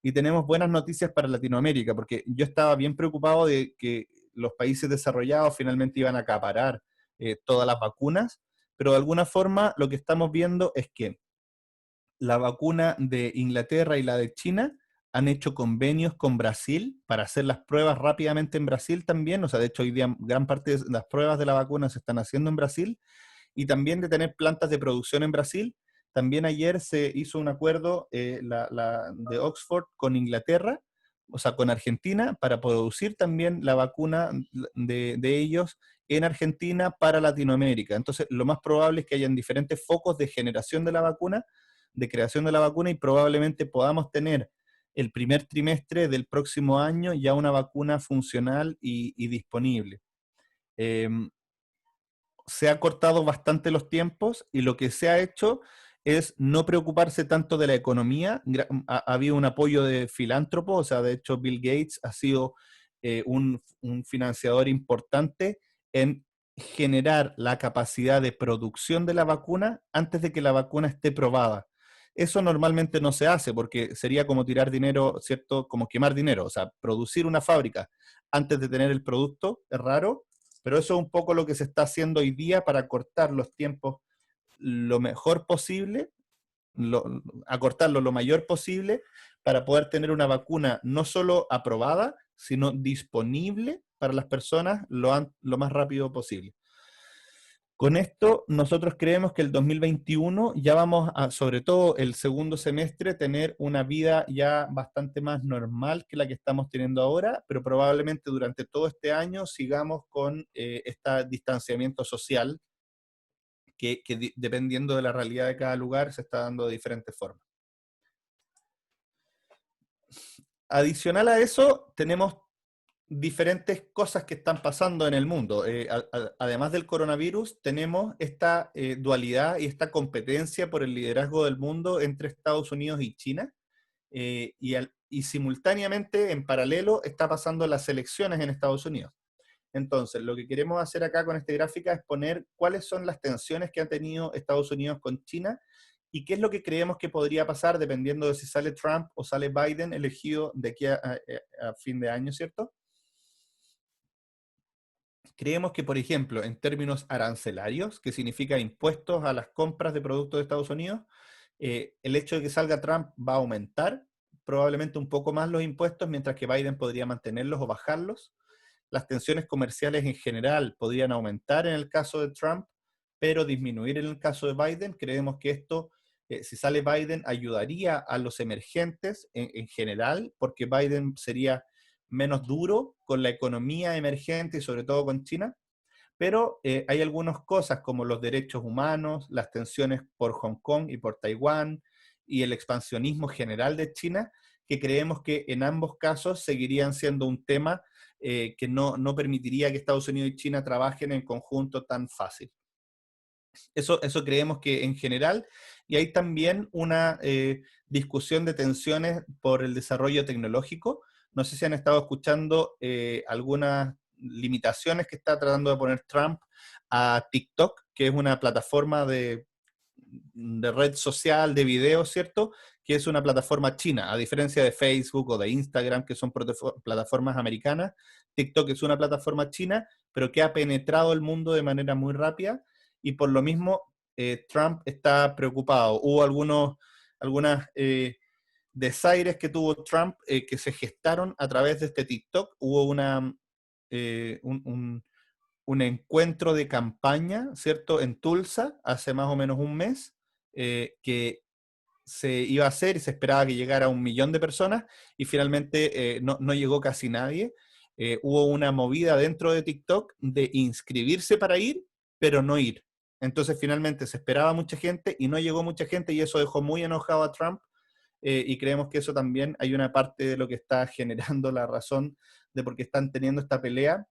y tenemos buenas noticias para Latinoamérica, porque yo estaba bien preocupado de que los países desarrollados finalmente iban a acaparar todas las vacunas, pero de alguna forma lo que estamos viendo es que la vacuna de Inglaterra y la de China han hecho convenios con Brasil para hacer las pruebas rápidamente en Brasil también. O sea, de hecho, hoy día gran parte de las pruebas de la vacuna se están haciendo en Brasil y también de tener plantas de producción en Brasil. También ayer se hizo un acuerdo de Oxford con Inglaterra, o sea, con Argentina, para producir también la vacuna de ellos en Argentina para Latinoamérica. Entonces, lo más probable es que hayan diferentes focos de generación de la vacuna, de creación de la vacuna, y probablemente podamos tener el primer trimestre del próximo año ya una vacuna funcional y disponible. Eh, Se ha cortado bastante los tiempos y lo que se ha hecho es no preocuparse tanto de la economía. Ha habido un apoyo de filántropos, o sea, de hecho Bill Gates ha sido un financiador importante en generar la capacidad de producción de la vacuna antes de que la vacuna esté probada. Eso normalmente no se hace porque sería como tirar dinero, ¿cierto? Como quemar dinero, o sea, producir una fábrica antes de tener el producto es raro, pero eso es un poco lo que se está haciendo hoy día para cortar los tiempos lo mejor posible, acortarlo lo mayor posible para poder tener una vacuna no solo aprobada, sino disponible para las personas lo más rápido posible. Con esto, nosotros creemos que el 2021 ya vamos a, sobre todo el segundo semestre, tener una vida ya bastante más normal que la que estamos teniendo ahora, pero probablemente durante todo este año sigamos con este distanciamiento social que dependiendo de la realidad de cada lugar se está dando de diferentes formas. Adicional a eso, tenemos diferentes cosas que están pasando en el mundo. Además del coronavirus, tenemos esta dualidad y esta competencia por el liderazgo del mundo entre Estados Unidos y China. Y simultáneamente, en paralelo, está pasando las elecciones en Estados Unidos. Entonces, lo que queremos hacer acá con esta gráfica es poner cuáles son las tensiones que ha tenido Estados Unidos con China y qué es lo que creemos que podría pasar dependiendo de si sale Trump o sale Biden elegido de aquí a fin de año, ¿cierto? Creemos que, por ejemplo, en términos arancelarios, que significa impuestos a las compras de productos de Estados Unidos, el hecho de que salga Trump va a aumentar probablemente un poco más los impuestos, mientras que Biden podría mantenerlos o bajarlos. Las tensiones comerciales en general podrían aumentar en el caso de Trump, pero disminuir en el caso de Biden. Creemos que esto, si sale Biden, ayudaría a los emergentes en general, porque Biden sería menos duro con la economía emergente y sobre todo con China, pero hay algunas cosas como los derechos humanos, las tensiones por Hong Kong y por Taiwán y el expansionismo general de China, que creemos que en ambos casos seguirían siendo un tema que no permitiría que Estados Unidos y China trabajen en conjunto tan fácil. Eso creemos que en general, y hay también una discusión de tensiones por el desarrollo tecnológico. No sé si han estado escuchando algunas limitaciones que está tratando de poner Trump a TikTok, que es una plataforma de red social, de video, ¿cierto? Que es una plataforma china, a diferencia de Facebook o de Instagram, que son plataformas americanas. TikTok es una plataforma china, pero que ha penetrado el mundo de manera muy rápida, y por lo mismo Trump está preocupado. Hubo algunas desaires que tuvo Trump que se gestaron a través de este TikTok. Hubo un encuentro de campaña, ¿cierto?, en Tulsa, hace más o menos un mes, que se iba a hacer y se esperaba que llegara a 1 millón de personas, y finalmente no llegó casi nadie. Hubo una movida dentro de TikTok de inscribirse para ir, pero no ir. Entonces finalmente se esperaba mucha gente y no llegó mucha gente, y eso dejó muy enojado a Trump, y creemos que eso también hay una parte de lo que está generando la razón de por qué están teniendo esta pelea.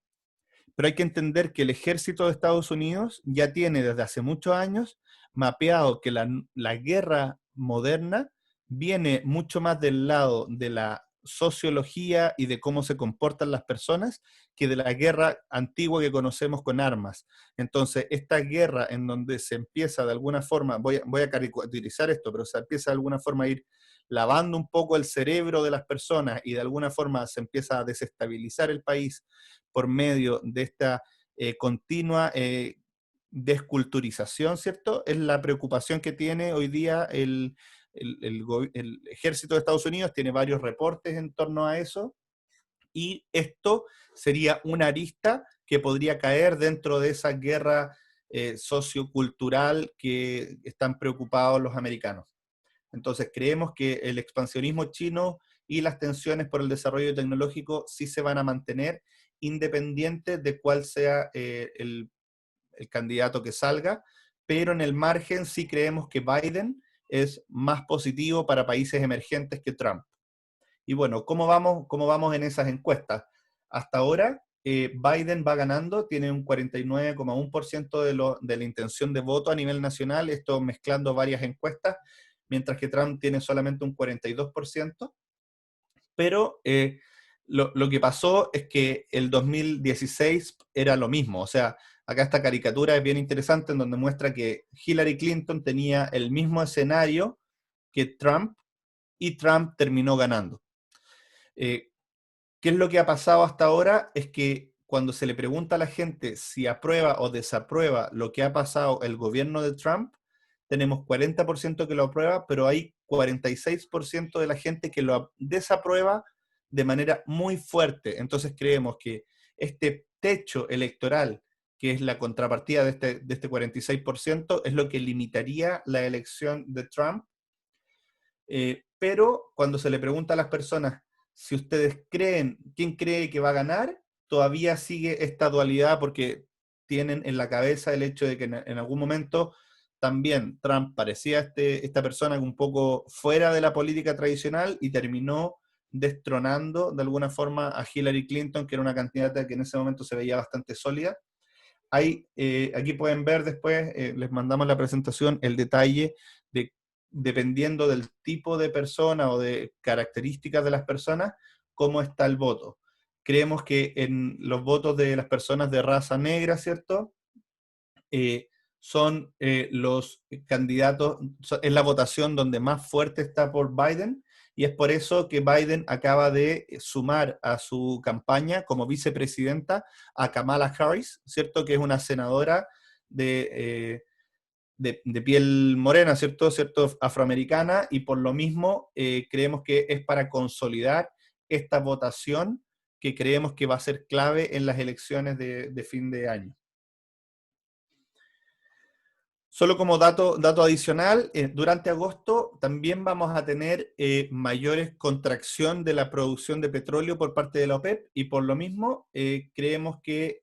Pero hay que entender que el ejército de Estados Unidos ya tiene desde hace muchos años mapeado que la guerra moderna viene mucho más del lado de la sociología y de cómo se comportan las personas que de la guerra antigua que conocemos con armas. Entonces, esta guerra en donde se empieza de alguna forma, voy a caricaturizar esto, pero se empieza de alguna forma a ir lavando un poco el cerebro de las personas, y de alguna forma se empieza a desestabilizar el país por medio de esta continua desculturización, ¿cierto? Es la preocupación que tiene hoy día el ejército de Estados Unidos. Tiene varios reportes en torno a eso, y esto sería una arista que podría caer dentro de esa guerra sociocultural que están preocupados los americanos. Entonces creemos que el expansionismo chino y las tensiones por el desarrollo tecnológico sí se van a mantener, independiente de cuál sea el candidato que salga, pero en el margen sí creemos que Biden es más positivo para países emergentes que Trump. Y bueno, cómo vamos en esas encuestas? Hasta ahora, Biden va ganando, tiene un 49,1% de la intención de voto a nivel nacional, esto mezclando varias encuestas, mientras que Trump tiene solamente un 42%. Pero lo que pasó es que el 2016 era lo mismo. O sea, acá esta caricatura es bien interesante, en donde muestra que Hillary Clinton tenía el mismo escenario que Trump, y Trump terminó ganando. ¿Qué es lo que ha pasado hasta ahora? Es que cuando se le pregunta a la gente si aprueba o desaprueba lo que ha pasado el gobierno de Trump, tenemos 40% que lo aprueba, pero hay 46% de la gente que lo desaprueba de manera muy fuerte. Entonces creemos que este techo electoral, que es la contrapartida de este 46%, es lo que limitaría la elección de Trump. Pero cuando se le pregunta a las personas si ustedes creen, quién cree que va a ganar, todavía sigue esta dualidad, porque tienen en la cabeza el hecho de que en algún momento también Trump parecía esta persona un poco fuera de la política tradicional, y terminó destronando de alguna forma a Hillary Clinton, que era una candidata que en ese momento se veía bastante sólida. Aquí pueden ver después, les mandamos la presentación, el detalle de, dependiendo del tipo de persona o de características de las personas, cómo está el voto. Creemos que en los votos de las personas de raza negra, ¿cierto? Son los candidatos, es la votación donde más fuerte está por Biden, y es por eso que Biden acaba de sumar a su campaña como vicepresidenta a Kamala Harris, ¿cierto? Que es una senadora de piel morena, ¿cierto? Afroamericana, y por lo mismo creemos que es para consolidar esta votación que creemos que va a ser clave en las elecciones de fin de año. Solo como dato adicional, durante agosto también vamos a tener mayores contracción de la producción de petróleo por parte de la OPEP, y por lo mismo creemos que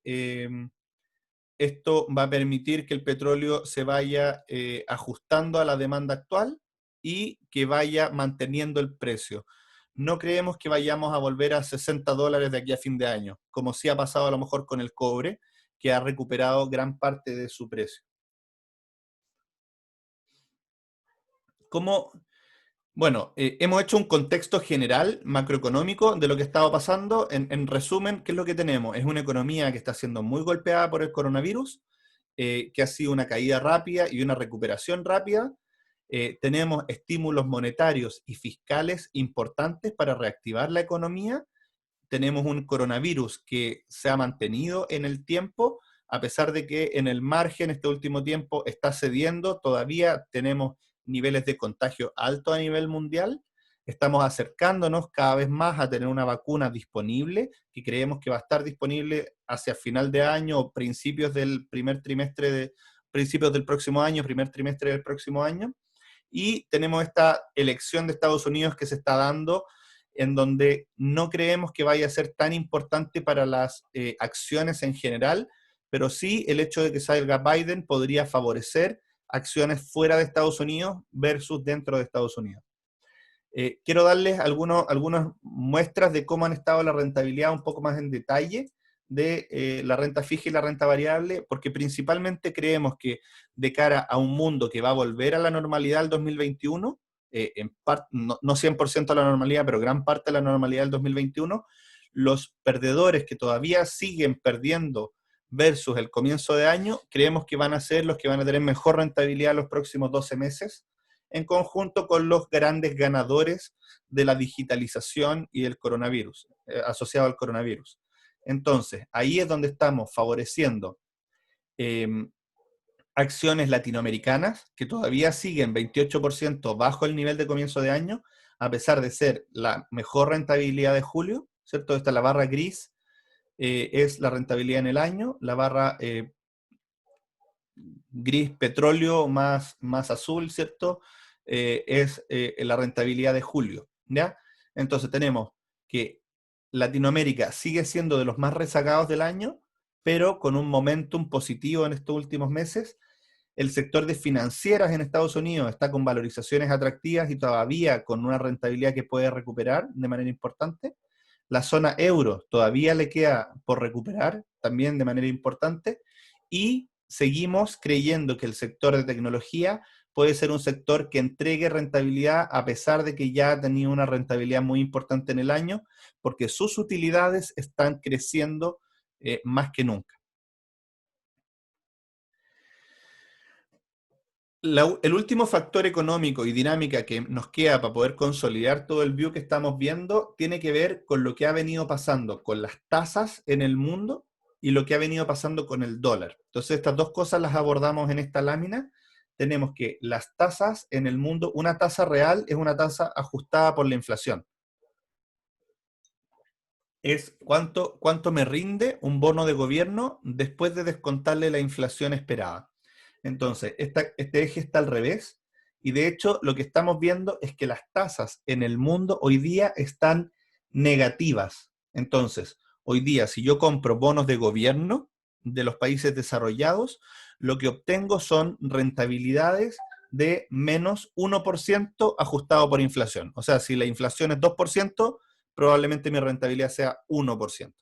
esto va a permitir que el petróleo se vaya ajustando a la demanda actual y que vaya manteniendo el precio. No creemos que vayamos a volver a $60 de aquí a fin de año, como sí ha pasado a lo mejor con el cobre, que ha recuperado gran parte de su precio. Bueno, hemos hecho un contexto general macroeconómico de lo que estaba pasando. En resumen, ¿qué es lo que tenemos? Es una economía que está siendo muy golpeada por el coronavirus, que ha sido una caída rápida y una recuperación rápida. Tenemos estímulos monetarios y fiscales importantes para reactivar la economía. Tenemos un coronavirus que se ha mantenido en el tiempo, a pesar de que en el margen este último tiempo está cediendo, todavía tenemos niveles de contagio altos a nivel mundial. Estamos acercándonos cada vez más a tener una vacuna disponible, que creemos que va a estar disponible hacia final de año o principios del principios del próximo año, primer trimestre del próximo año. Y tenemos esta elección de Estados Unidos que se está dando, en donde no creemos que vaya a ser tan importante para las acciones en general, pero sí el hecho de que salga Biden podría favorecer acciones fuera de Estados Unidos versus dentro de Estados Unidos. Quiero darles algunas muestras de cómo han estado la rentabilidad un poco más en detalle de la renta fija y la renta variable, porque principalmente creemos que de cara a un mundo que va a volver a la normalidad el 2021, no 100% a la normalidad, pero gran parte de la normalidad del 2021, los perdedores que todavía siguen perdiendo versus el comienzo de año, creemos que van a ser los que van a tener mejor rentabilidad los próximos 12 meses, en conjunto con los grandes ganadores de la digitalización y del coronavirus, asociado al coronavirus. Entonces, ahí es donde estamos favoreciendo acciones latinoamericanas, que todavía siguen 28% bajo el nivel de comienzo de año, a pesar de ser la mejor rentabilidad de julio, ¿cierto? Esta es la barra gris, es la rentabilidad en el año, la barra gris petróleo más azul, ¿cierto? Es la rentabilidad de julio, ¿ya? Entonces tenemos que Latinoamérica sigue siendo de los más rezagados del año, pero con un momentum positivo en estos últimos meses. El sector de financieras en Estados Unidos está con valorizaciones atractivas y todavía con una rentabilidad que puede recuperar de manera importante. La zona euro todavía le queda por recuperar también de manera importante. Y seguimos creyendo que el sector de tecnología puede ser un sector que entregue rentabilidad a pesar de que ya ha tenido una rentabilidad muy importante en el año, porque sus utilidades están creciendo más que nunca. El último factor económico y dinámica que nos queda para poder consolidar todo el view que estamos viendo tiene que ver con lo que ha venido pasando con las tasas en el mundo y lo que ha venido pasando con el dólar. Entonces, estas dos cosas las abordamos en esta lámina. Tenemos que las tasas en el mundo, una tasa real es una tasa ajustada por la inflación. Es cuánto me rinde un bono de gobierno después de descontarle la inflación esperada. Entonces, este eje está al revés, y de hecho lo que estamos viendo es que las tasas en el mundo hoy día están negativas. Entonces, hoy día si yo compro bonos de gobierno de los países desarrollados, lo que obtengo son rentabilidades de menos 1% ajustado por inflación. O sea, si la inflación es 2%, probablemente mi rentabilidad sea 1%.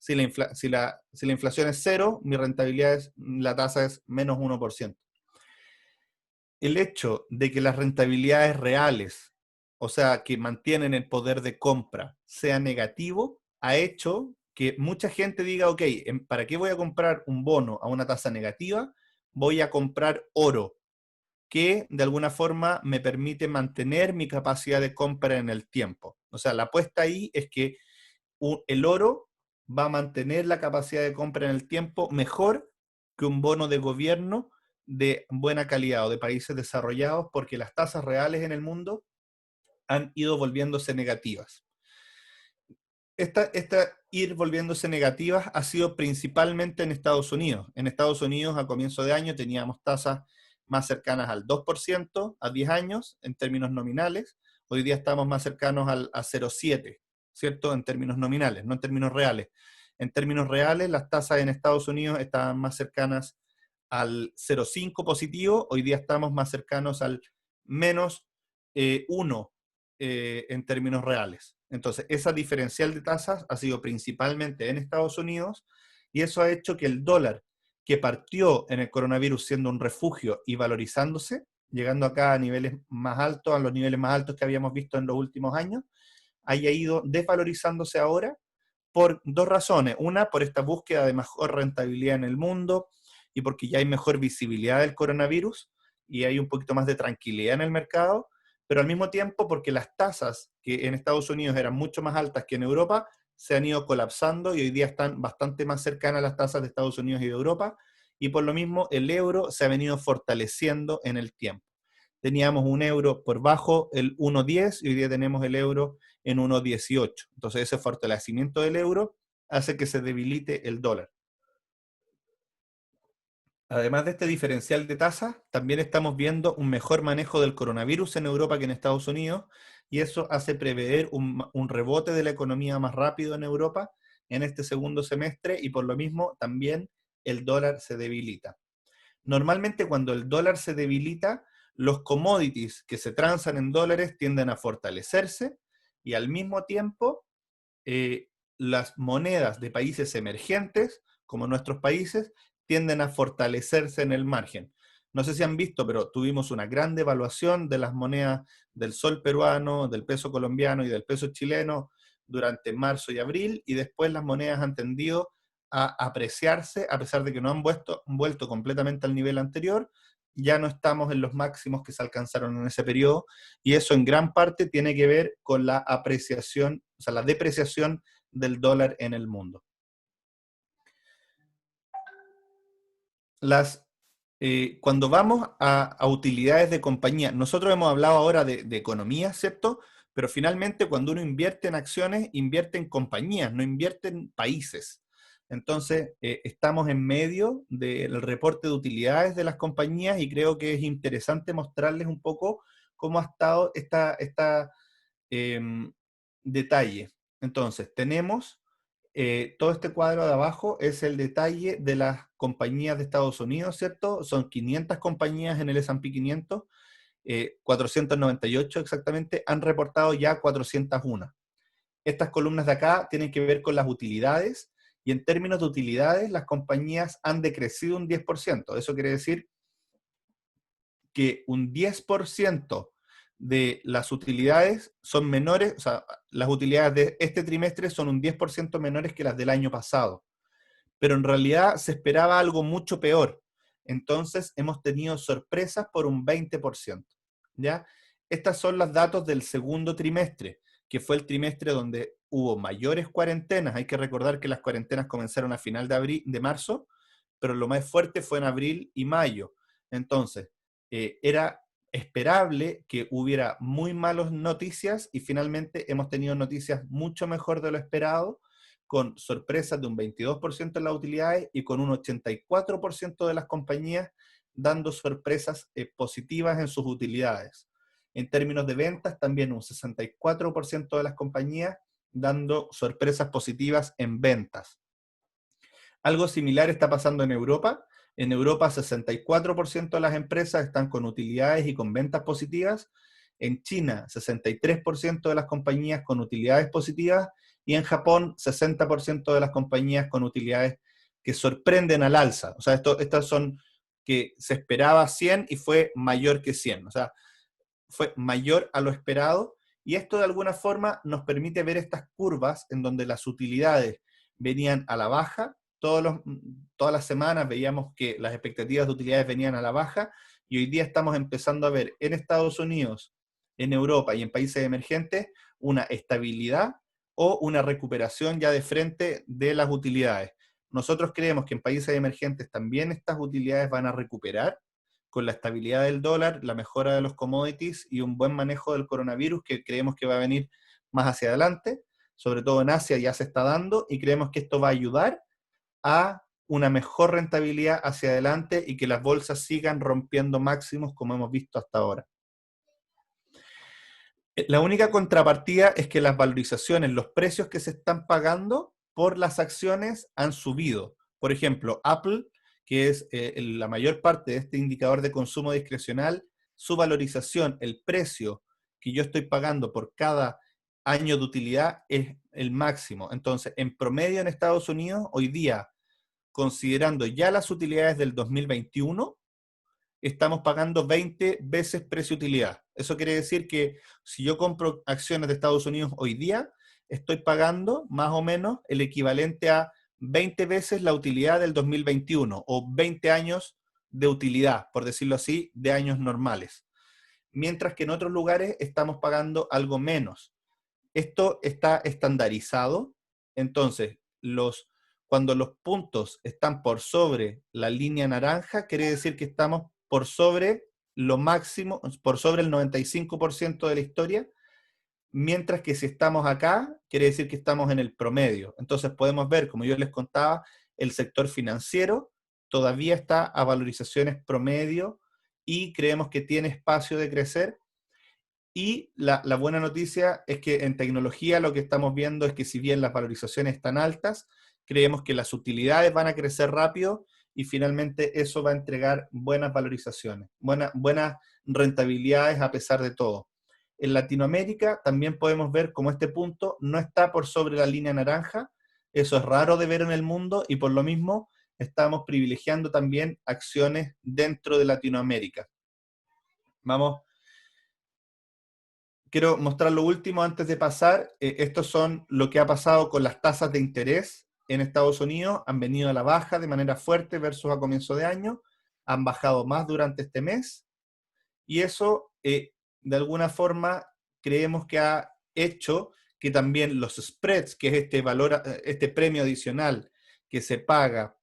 Si la inflación es cero, mi rentabilidad la tasa es menos 1%. El hecho de que las rentabilidades reales, o sea, que mantienen el poder de compra, sea negativo, ha hecho que mucha gente diga, ok, ¿para qué voy a comprar un bono a una tasa negativa? Voy a comprar oro, que de alguna forma me permite mantener mi capacidad de compra en el tiempo. O sea, la apuesta ahí es que el oro va a mantener la capacidad de compra en el tiempo mejor que un bono de gobierno de buena calidad o de países desarrollados, porque las tasas reales en el mundo han ido volviéndose negativas. Esta ir volviéndose negativas ha sido principalmente en Estados Unidos. En Estados Unidos a comienzo de año teníamos tasas más cercanas al 2% a 10 años en términos nominales. Hoy día estamos más cercanos a 0,7%, ¿cierto? En términos nominales, no en términos reales. En términos reales, las tasas en Estados Unidos estaban más cercanas al 0,5 positivo, hoy día estamos más cercanos al menos 1 en términos reales. Entonces, esa diferencial de tasas ha sido principalmente en Estados Unidos, y eso ha hecho que el dólar, que partió en el coronavirus siendo un refugio y valorizándose, llegando acá a niveles más altos, a los niveles más altos que habíamos visto en los últimos años, haya ido desvalorizándose ahora por dos razones. Una, por esta búsqueda de mejor rentabilidad en el mundo, y porque ya hay mejor visibilidad del coronavirus y hay un poquito más de tranquilidad en el mercado, pero al mismo tiempo porque las tasas que en Estados Unidos eran mucho más altas que en Europa, se han ido colapsando y hoy día están bastante más cercanas a las tasas de Estados Unidos y de Europa, y por lo mismo el euro se ha venido fortaleciendo en el tiempo. Teníamos un euro por bajo el 1,10 y hoy día tenemos el euro en 1,18. Entonces ese fortalecimiento del euro hace que se debilite el dólar. Además de este diferencial de tasas, también estamos viendo un mejor manejo del coronavirus en Europa que en Estados Unidos, y eso hace prever un rebote de la economía más rápido en Europa en este segundo semestre, y por lo mismo también el dólar se debilita. Normalmente cuando el dólar se debilita, los commodities que se transan en dólares tienden a fortalecerse, y al mismo tiempo las monedas de países emergentes, como nuestros países, tienden a fortalecerse en el margen. No sé si han visto, pero tuvimos una gran devaluación de las monedas del sol peruano, del peso colombiano y del peso chileno durante marzo y abril, y después las monedas han tendido a apreciarse, a pesar de que no han vuelto completamente al nivel anterior. Ya no estamos en los máximos que se alcanzaron en ese periodo, y eso en gran parte tiene que ver con la apreciación, o sea, la depreciación del dólar en el mundo. Cuando vamos a utilidades de compañía, nosotros hemos hablado ahora de economía, ¿cierto? Pero finalmente cuando uno invierte en acciones, invierte en compañías, no invierte en países. Entonces, estamos en medio del reporte de utilidades de las compañías, y creo que es interesante mostrarles un poco cómo ha estado esta detalle. Entonces, tenemos todo este cuadro de abajo es el detalle de las compañías de Estados Unidos, ¿cierto? Son 500 compañías en el S&P 500, 498 exactamente, han reportado ya 401. Estas columnas de acá tienen que ver con las utilidades, y en términos de utilidades, las compañías han decrecido un 10%. Eso quiere decir que un 10% de las utilidades son menores, o sea, las utilidades de este trimestre son un 10% menores que las del año pasado. Pero en realidad se esperaba algo mucho peor. Entonces hemos tenido sorpresas por un 20%. ¿Ya? Estas son los datos del segundo trimestre, que fue el trimestre donde hubo mayores cuarentenas. Hay que recordar que las cuarentenas comenzaron a final de marzo, pero lo más fuerte fue en abril y mayo. Entonces, era esperable que hubiera muy malas noticias, y finalmente hemos tenido noticias mucho mejor de lo esperado, con sorpresas de un 22% en las utilidades y con un 84% de las compañías dando sorpresas positivas en sus utilidades. En términos de ventas, también un 64% de las compañías dando sorpresas positivas en ventas. Algo similar está pasando en Europa. En Europa, 64% de las empresas están con utilidades y con ventas positivas. En China, 63% de las compañías con utilidades positivas. Y en Japón, 60% de las compañías con utilidades que sorprenden al alza. O sea, estas son que se esperaba 100 y fue mayor que 100. O sea, fue mayor a lo esperado. Y esto de alguna forma nos permite ver estas curvas en donde las utilidades venían a la baja. Todas las semanas veíamos que las expectativas de utilidades venían a la baja, y hoy día estamos empezando a ver en Estados Unidos, en Europa y en países emergentes una estabilidad o una recuperación ya de frente de las utilidades. Nosotros creemos que en países emergentes también estas utilidades van a recuperar con la estabilidad del dólar, la mejora de los commodities y un buen manejo del coronavirus, que creemos que va a venir más hacia adelante. Sobre todo en Asia ya se está dando, y creemos que esto va a ayudar a una mejor rentabilidad hacia adelante y que las bolsas sigan rompiendo máximos como hemos visto hasta ahora. La única contrapartida es que las valorizaciones, los precios que se están pagando por las acciones han subido. Por ejemplo, Apple, que es la mayor parte de este indicador de consumo discrecional, su valorización, el precio que yo estoy pagando por cada año de utilidad es el máximo. Entonces, en promedio en Estados Unidos, hoy día, considerando ya las utilidades del 2021, estamos pagando 20 veces precio-utilidad. Eso quiere decir que si yo compro acciones de Estados Unidos hoy día, estoy pagando más o menos el equivalente a 20 veces la utilidad del 2021, o 20 años de utilidad, por decirlo así, de años normales. Mientras que en otros lugares estamos pagando algo menos. Esto está estandarizado, entonces cuando los puntos están por sobre la línea naranja, quiere decir que estamos por sobre lo máximo, por sobre el 95% de la historia, mientras que si estamos acá, quiere decir que estamos en el promedio. Entonces podemos ver, como yo les contaba, el sector financiero todavía está a valorizaciones promedio y creemos que tiene espacio de crecer. Y la buena noticia es que en tecnología lo que estamos viendo es que si bien las valorizaciones están altas, creemos que las utilidades van a crecer rápido y finalmente eso va a entregar buenas valorizaciones, buenas rentabilidades a pesar de todo. En Latinoamérica también podemos ver cómo este punto no está por sobre la línea naranja, eso es raro de ver en el mundo y por lo mismo estamos privilegiando también acciones dentro de Latinoamérica. Quiero mostrar lo último antes de pasar. Estos son lo que ha pasado con las tasas de interés en Estados Unidos. Han venido a la baja de manera fuerte versus a comienzo de año. Han bajado más durante este mes. Y eso, de alguna forma, creemos que ha hecho que también los spreads, que es este premio adicional que se paga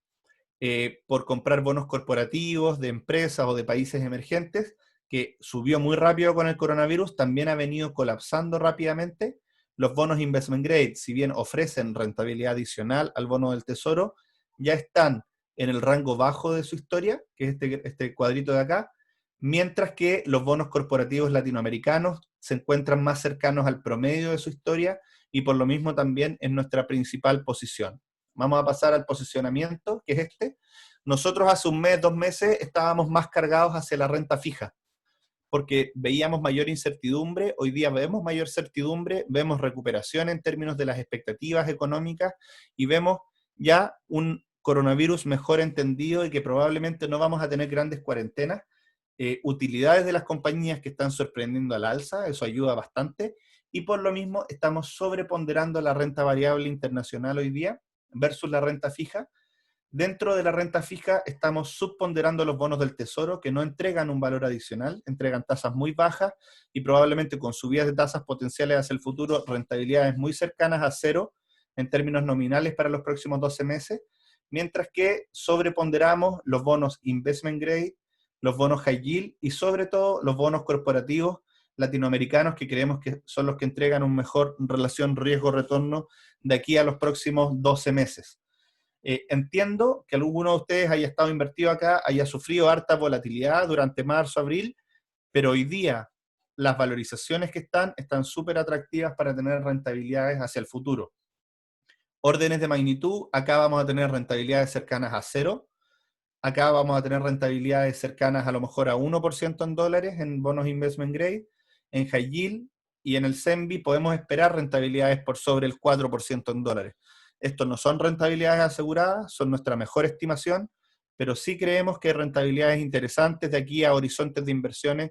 por comprar bonos corporativos de empresas o de países emergentes, que subió muy rápido con el coronavirus, también ha venido colapsando rápidamente. Los bonos investment grade, si bien ofrecen rentabilidad adicional al bono del tesoro, ya están en el rango bajo de su historia, que es este cuadrito de acá, mientras que los bonos corporativos latinoamericanos se encuentran más cercanos al promedio de su historia y por lo mismo también es nuestra principal posición. Vamos a pasar al posicionamiento, que es este. Nosotros hace un mes, 2 meses, estábamos más cargados hacia la renta fija, porque veíamos mayor incertidumbre. Hoy día vemos mayor certidumbre, vemos recuperación en términos de las expectativas económicas y vemos ya un coronavirus mejor entendido y que probablemente no vamos a tener grandes cuarentenas. Utilidades de las compañías que están sorprendiendo al alza, eso ayuda bastante, y por lo mismo estamos sobreponderando la renta variable internacional hoy día versus la renta fija. Dentro de la renta fija estamos subponderando los bonos del tesoro que no entregan un valor adicional, entregan tasas muy bajas y probablemente con subidas de tasas potenciales hacia el futuro, rentabilidades muy cercanas a cero en términos nominales para los próximos 12 meses, mientras que sobreponderamos los bonos investment grade, los bonos high yield y sobre todo los bonos corporativos latinoamericanos que creemos que son los que entregan una mejor relación riesgo-retorno de aquí a los próximos 12 meses. Entiendo que alguno de ustedes haya estado invertido acá, haya sufrido harta volatilidad durante marzo, abril, pero hoy día las valorizaciones que están súper atractivas para tener rentabilidades hacia el futuro. Órdenes de magnitud, acá vamos a tener rentabilidades cercanas a cero, acá vamos a tener rentabilidades cercanas a lo mejor a 1% en dólares en bonos investment grade, en high yield y en el CENBI podemos esperar rentabilidades por sobre el 4% en dólares. Estos no son rentabilidades aseguradas, son nuestra mejor estimación, pero sí creemos que hay rentabilidades interesantes de aquí a horizontes de inversiones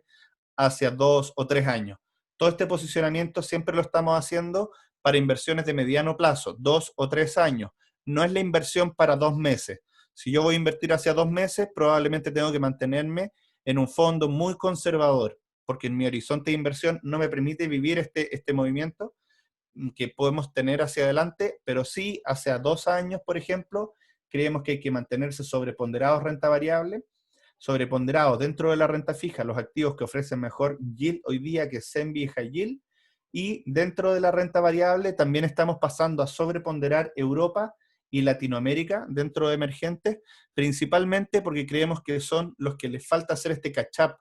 hacia 2 o 3 años. Todo este posicionamiento siempre lo estamos haciendo para inversiones de mediano plazo, 2 o 3 años. No es la inversión para 2 meses. Si yo voy a invertir hacia 2 meses, probablemente tengo que mantenerme en un fondo muy conservador, porque en mi horizonte de inversión no me permite vivir este movimiento que podemos tener hacia adelante, pero sí hacia 2 años, por ejemplo, creemos que hay que mantenerse sobreponderados renta variable, sobreponderados dentro de la renta fija, los activos que ofrecen mejor yield hoy día que CENBI y High Yield, y dentro de la renta variable también estamos pasando a sobreponderar Europa y Latinoamérica dentro de emergentes, principalmente porque creemos que son los que les falta hacer este catch-up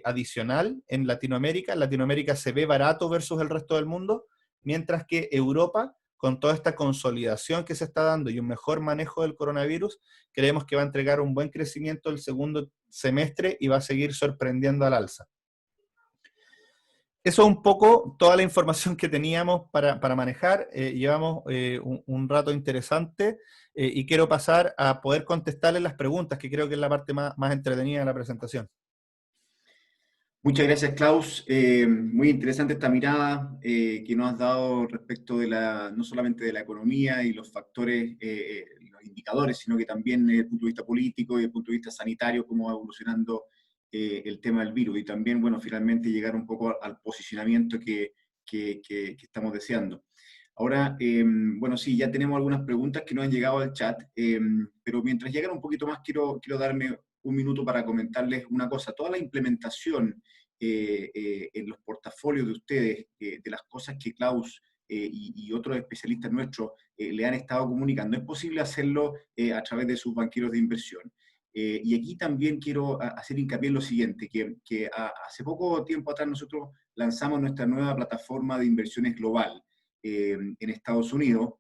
adicional en Latinoamérica. Latinoamérica se ve barato versus el resto del mundo, mientras que Europa, con toda esta consolidación que se está dando y un mejor manejo del coronavirus, creemos que va a entregar un buen crecimiento el segundo semestre y va a seguir sorprendiendo al alza. Eso es un poco toda la información que teníamos para manejar. Llevamos un rato interesante y quiero pasar a poder contestarles las preguntas, que creo que es la parte más entretenida de la presentación. Muchas gracias, Klaus. Muy interesante esta mirada que nos has dado respecto de no solamente de la economía y los factores, los indicadores, sino que también desde el punto de vista político y desde el punto de vista sanitario, cómo va evolucionando el tema del virus. Y también, bueno, finalmente llegar un poco al posicionamiento que estamos deseando. Ahora, bueno, sí, ya tenemos algunas preguntas que nos han llegado al chat, pero mientras llegan un poquito más, quiero darme un minuto para comentarles una cosa. Toda la implementación en los portafolios de ustedes, de las cosas que Klaus y otros especialistas nuestros le han estado comunicando, es posible hacerlo a través de sus banqueros de inversión. Y aquí también quiero hacer hincapié en lo siguiente, que hace poco tiempo atrás nosotros lanzamos nuestra nueva plataforma de inversiones global en Estados Unidos,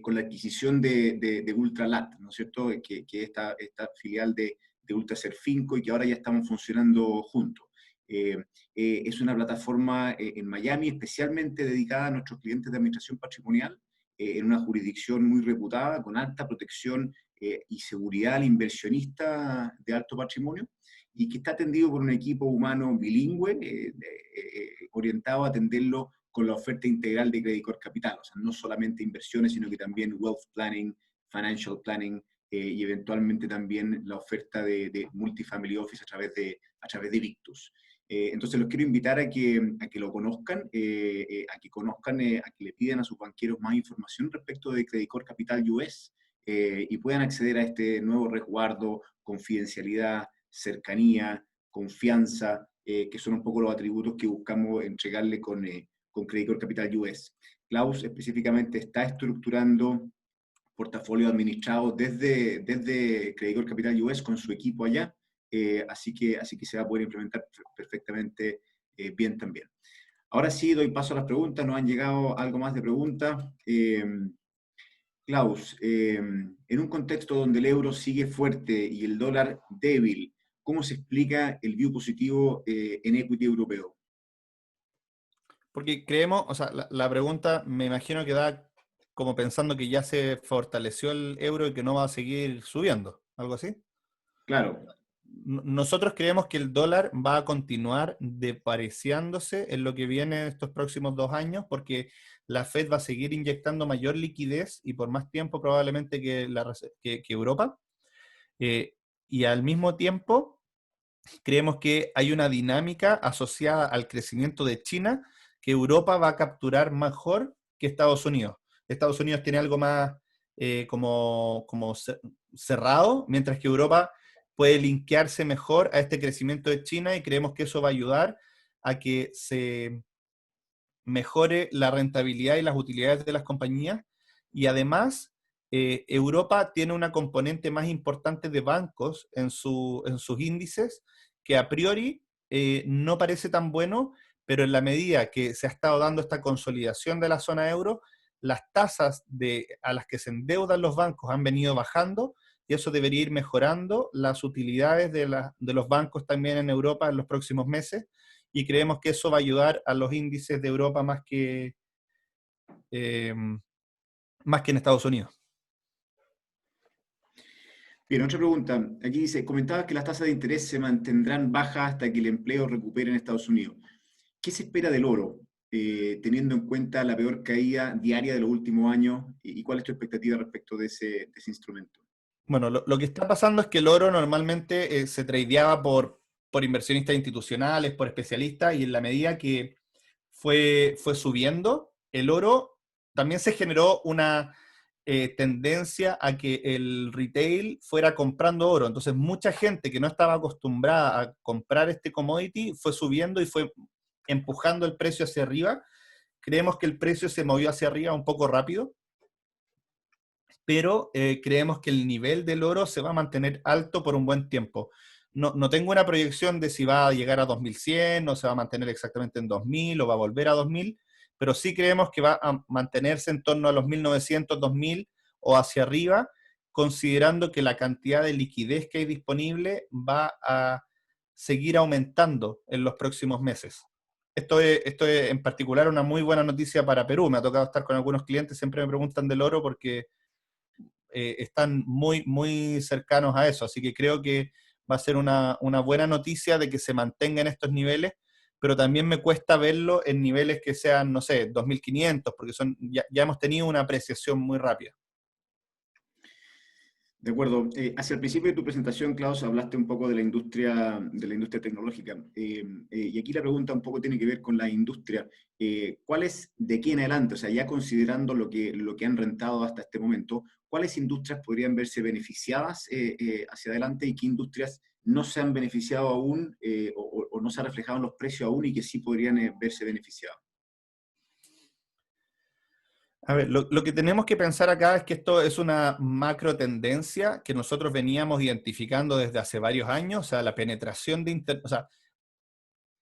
con la adquisición de Ultralat, ¿no es cierto? Que esta filial de Ultraserfinco y que ahora ya estamos funcionando juntos. Es una plataforma en Miami especialmente dedicada a nuestros clientes de administración patrimonial, en una jurisdicción muy reputada, con alta protección y seguridad al inversionista de alto patrimonio, y que está atendido por un equipo humano bilingüe, orientado a atenderlo con la oferta integral de Credit Corp Capital, o sea, no solamente inversiones, sino que también wealth planning, financial planning, y eventualmente también la oferta de multifamily office a través de Victus. Entonces los quiero invitar a que lo conozcan, a que le pidan a sus banqueros más información respecto de Credit Corp Capital US, y puedan acceder a este nuevo resguardo, confidencialidad, cercanía, confianza, que son un poco los atributos que buscamos entregarle con Credit Corp Capital US. Klaus específicamente está estructurando portafolio administrado desde Credit Corp Capital US con su equipo allá, así que se va a poder implementar perfectamente bien también. Ahora sí, doy paso a las preguntas, nos han llegado algo más de preguntas. Klaus, en un contexto donde el euro sigue fuerte y el dólar débil, ¿cómo se explica el view positivo en equity europeo? Porque creemos, o sea, la pregunta me imagino que da como pensando que ya se fortaleció el euro y que no va a seguir subiendo, algo así. Claro, Nosotros creemos que el dólar va a continuar depreciándose en lo que viene estos próximos 2 años porque la Fed va a seguir inyectando mayor liquidez y por más tiempo probablemente que Europa. Eh, y al mismo tiempo creemos que hay una dinámica asociada al crecimiento de China que Europa va a capturar mejor que Estados Unidos. Estados Unidos tiene algo más como cerrado, mientras que Europa puede linkearse mejor a este crecimiento de China y creemos que eso va a ayudar a que se mejore la rentabilidad y las utilidades de las compañías. Y además, Europa tiene una componente más importante de bancos en sus índices, que a priori no parece tan bueno, pero en la medida que se ha estado dando esta consolidación de la zona euro, las tasas a las que se endeudan los bancos han venido bajando y eso debería ir mejorando las utilidades de los bancos también en Europa en los próximos meses y creemos que eso va a ayudar a los índices de Europa eh, más que en Estados Unidos. bien, otra pregunta. Aquí dice, comentabas que las tasas de interés se mantendrán bajas hasta que el empleo recupere en Estados Unidos. ¿Qué se espera del oro, teniendo en cuenta la peor caída diaria de los últimos años? ¿Y cuál es tu expectativa respecto de ese instrumento? Bueno, lo que está pasando es que el oro normalmente se tradeaba por inversionistas institucionales, por especialistas, y en la medida que fue subiendo, el oro también se generó una tendencia a que el retail fuera comprando oro. Entonces, mucha gente que no estaba acostumbrada a comprar este commodity fue subiendo y fue empujando el precio hacia arriba. Creemos que el precio se movió hacia arriba un poco rápido, pero creemos que el nivel del oro se va a mantener alto por un buen tiempo. No tengo una proyección de si va a llegar a 2100, o se va a mantener exactamente en 2000 o va a volver a 2000, pero sí creemos que va a mantenerse en torno a los 1900, 2000 o hacia arriba, considerando que la cantidad de liquidez que hay disponible va a seguir aumentando en los próximos meses. Esto es en particular una muy buena noticia para Perú. Me ha tocado estar con algunos clientes, siempre me preguntan del oro porque están muy cercanos a eso. Así que creo que va a ser una buena noticia de que se mantenga en estos niveles, pero también me cuesta verlo en niveles que sean, no sé, 2.500, porque ya hemos tenido una apreciación muy rápida. De acuerdo. Hacia el principio de tu presentación, Klaus, hablaste un poco de la industria tecnológica. Y aquí la pregunta un poco tiene que ver con la industria. ¿Cuál es de aquí en adelante, o sea, ya considerando lo que han rentado hasta este momento, cuáles industrias podrían verse beneficiadas hacia adelante y qué industrias no se han beneficiado aún o no se han reflejado en los precios aún y que sí podrían verse beneficiadas? A ver, lo que tenemos que pensar acá es que esto es una macro tendencia que nosotros veníamos identificando desde hace varios años, o sea, la penetración de Internet, o sea,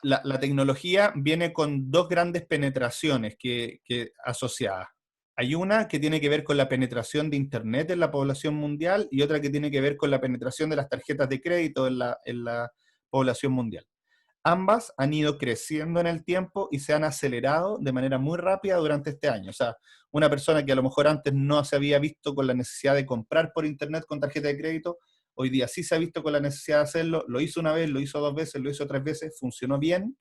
la tecnología viene con dos grandes penetraciones que asociadas. Hay una que tiene que ver con la penetración de Internet en la población mundial y otra que tiene que ver con la penetración de las tarjetas de crédito en la población mundial. Ambas han ido creciendo en el tiempo y se han acelerado de manera muy rápida durante este año. O sea, una persona que a lo mejor antes no se había visto con la necesidad de comprar por Internet con tarjeta de crédito, hoy día sí se ha visto con la necesidad de hacerlo, lo hizo una vez, lo hizo 2 veces, lo hizo 3 veces, funcionó bien,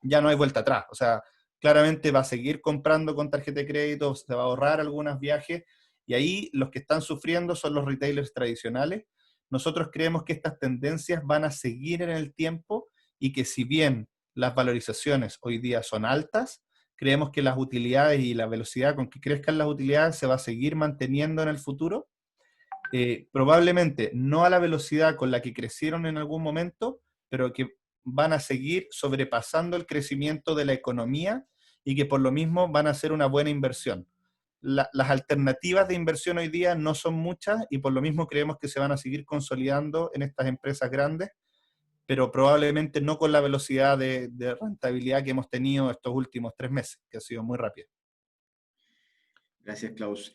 ya no hay vuelta atrás. O sea, claramente va a seguir comprando con tarjeta de crédito, se va a ahorrar algunos viajes, y ahí los que están sufriendo son los retailers tradicionales. Nosotros creemos que estas tendencias van a seguir en el tiempo y que si bien las valorizaciones hoy día son altas, creemos que las utilidades y la velocidad con que crezcan las utilidades se va a seguir manteniendo en el futuro, probablemente no a la velocidad con la que crecieron en algún momento, pero que van a seguir sobrepasando el crecimiento de la economía y que por lo mismo van a ser una buena inversión. Las alternativas de inversión hoy día no son muchas y por lo mismo creemos que se van a seguir consolidando en estas empresas grandes, pero probablemente no con la velocidad de rentabilidad que hemos tenido estos últimos 3 meses, que ha sido muy rápida. Gracias, Klaus.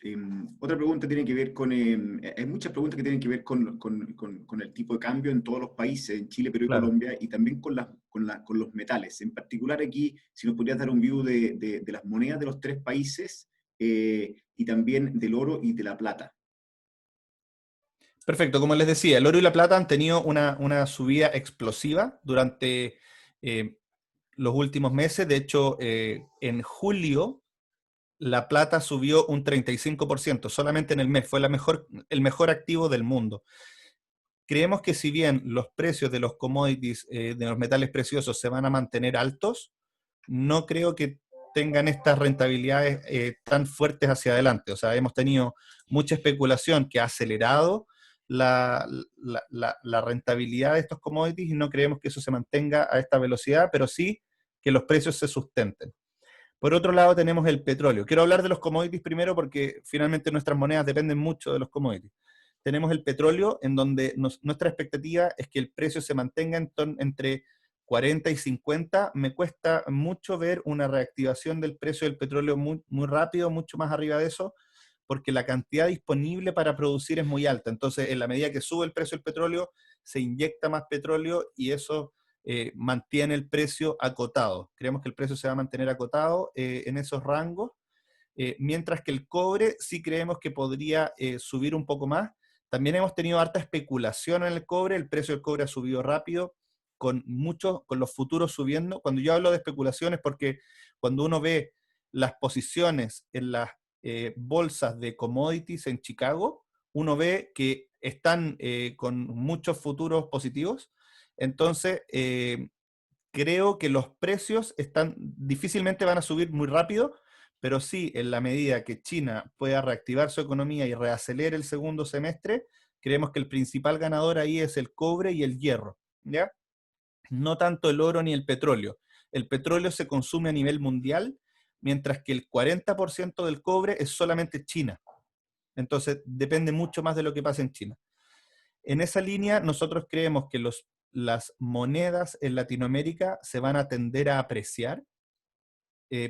Otra pregunta tiene que ver con, hay muchas preguntas que tienen que ver con el tipo de cambio en todos los países, en Chile, Perú y Claro. Colombia, y también con los metales. En particular aquí, si nos podrías dar un view de las monedas de los tres países y también del oro y de la plata. Perfecto, como les decía, el oro y la plata han tenido una subida explosiva durante los últimos meses. De hecho, en julio la plata subió un 35%, solamente en el mes. Fue el mejor activo del mundo. Creemos que si bien los precios de los commodities, de los metales preciosos, se van a mantener altos, no creo que tengan estas rentabilidades tan fuertes hacia adelante. O sea, hemos tenido mucha especulación que ha acelerado la rentabilidad de estos commodities y no creemos que eso se mantenga a esta velocidad, pero sí que los precios se sustenten. Por otro lado, tenemos el petróleo. Quiero hablar de los commodities primero porque finalmente nuestras monedas dependen mucho de los commodities. Tenemos el petróleo, en donde nuestra expectativa es que el precio se mantenga entre 40 y 50. Me cuesta mucho ver una reactivación del precio del petróleo muy, muy rápido, mucho más arriba de eso, porque la cantidad disponible para producir es muy alta. Entonces, en la medida que sube el precio del petróleo, se inyecta más petróleo y eso mantiene el precio acotado. Creemos que el precio se va a mantener acotado en esos rangos, mientras que el cobre sí creemos que podría subir un poco más. También hemos tenido harta especulación en el cobre, el precio del cobre ha subido rápido, con los futuros subiendo. Cuando yo hablo de especulación es porque cuando uno ve las posiciones en las bolsas de commodities en Chicago, uno ve que están con muchos futuros positivos. Entonces, creo que los precios difícilmente van a subir muy rápido, pero sí, en la medida que China pueda reactivar su economía y reacelere el segundo semestre, creemos que el principal ganador ahí es el cobre y el hierro, ¿ya? No tanto el oro ni el petróleo. El petróleo se consume a nivel mundial, mientras que el 40% del cobre es solamente China. Entonces, depende mucho más de lo que pasa en China. En esa línea, nosotros creemos que las monedas en Latinoamérica se van a tender a apreciar,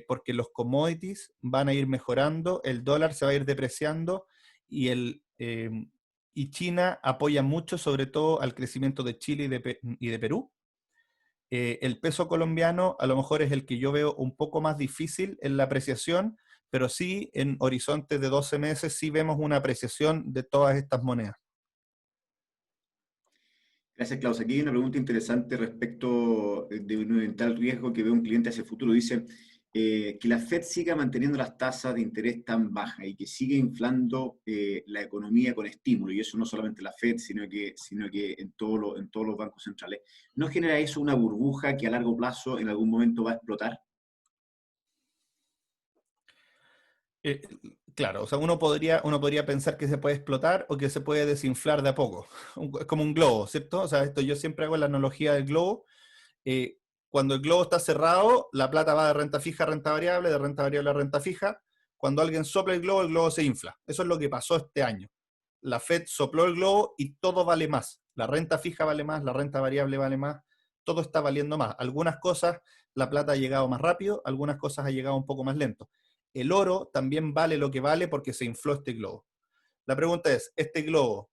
porque los commodities van a ir mejorando, el dólar se va a ir depreciando y, y China apoya mucho, sobre todo, al crecimiento de Chile y de Perú. El peso colombiano a lo mejor es el que yo veo un poco más difícil en la apreciación, pero sí en horizontes de 12 meses sí vemos una apreciación de todas estas monedas. Gracias, Klaus. Aquí hay una pregunta interesante respecto de un eventual riesgo que ve un cliente hacia el futuro. Dice que la Fed siga manteniendo las tasas de interés tan bajas y que siga inflando la economía con estímulo, y eso no solamente la Fed, sino que en todos los bancos centrales. ¿No genera eso una burbuja que a largo plazo en algún momento va a explotar? Eh, claro, o sea, uno podría pensar que se puede explotar o que se puede desinflar de a poco. Es como un globo, ¿cierto? O sea, esto yo siempre hago la analogía del globo. eh, Cuando el globo está cerrado, la plata va de renta fija a renta variable, de renta variable a renta fija. Cuando alguien sopla el globo se infla. Eso es lo que pasó este año. La Fed sopló el globo y todo vale más. La renta fija vale más, la renta variable vale más, todo está valiendo más. Algunas cosas la plata ha llegado más rápido, algunas cosas ha llegado un poco más lento. El oro también vale lo que vale porque se infló este globo. La pregunta es, ¿este globo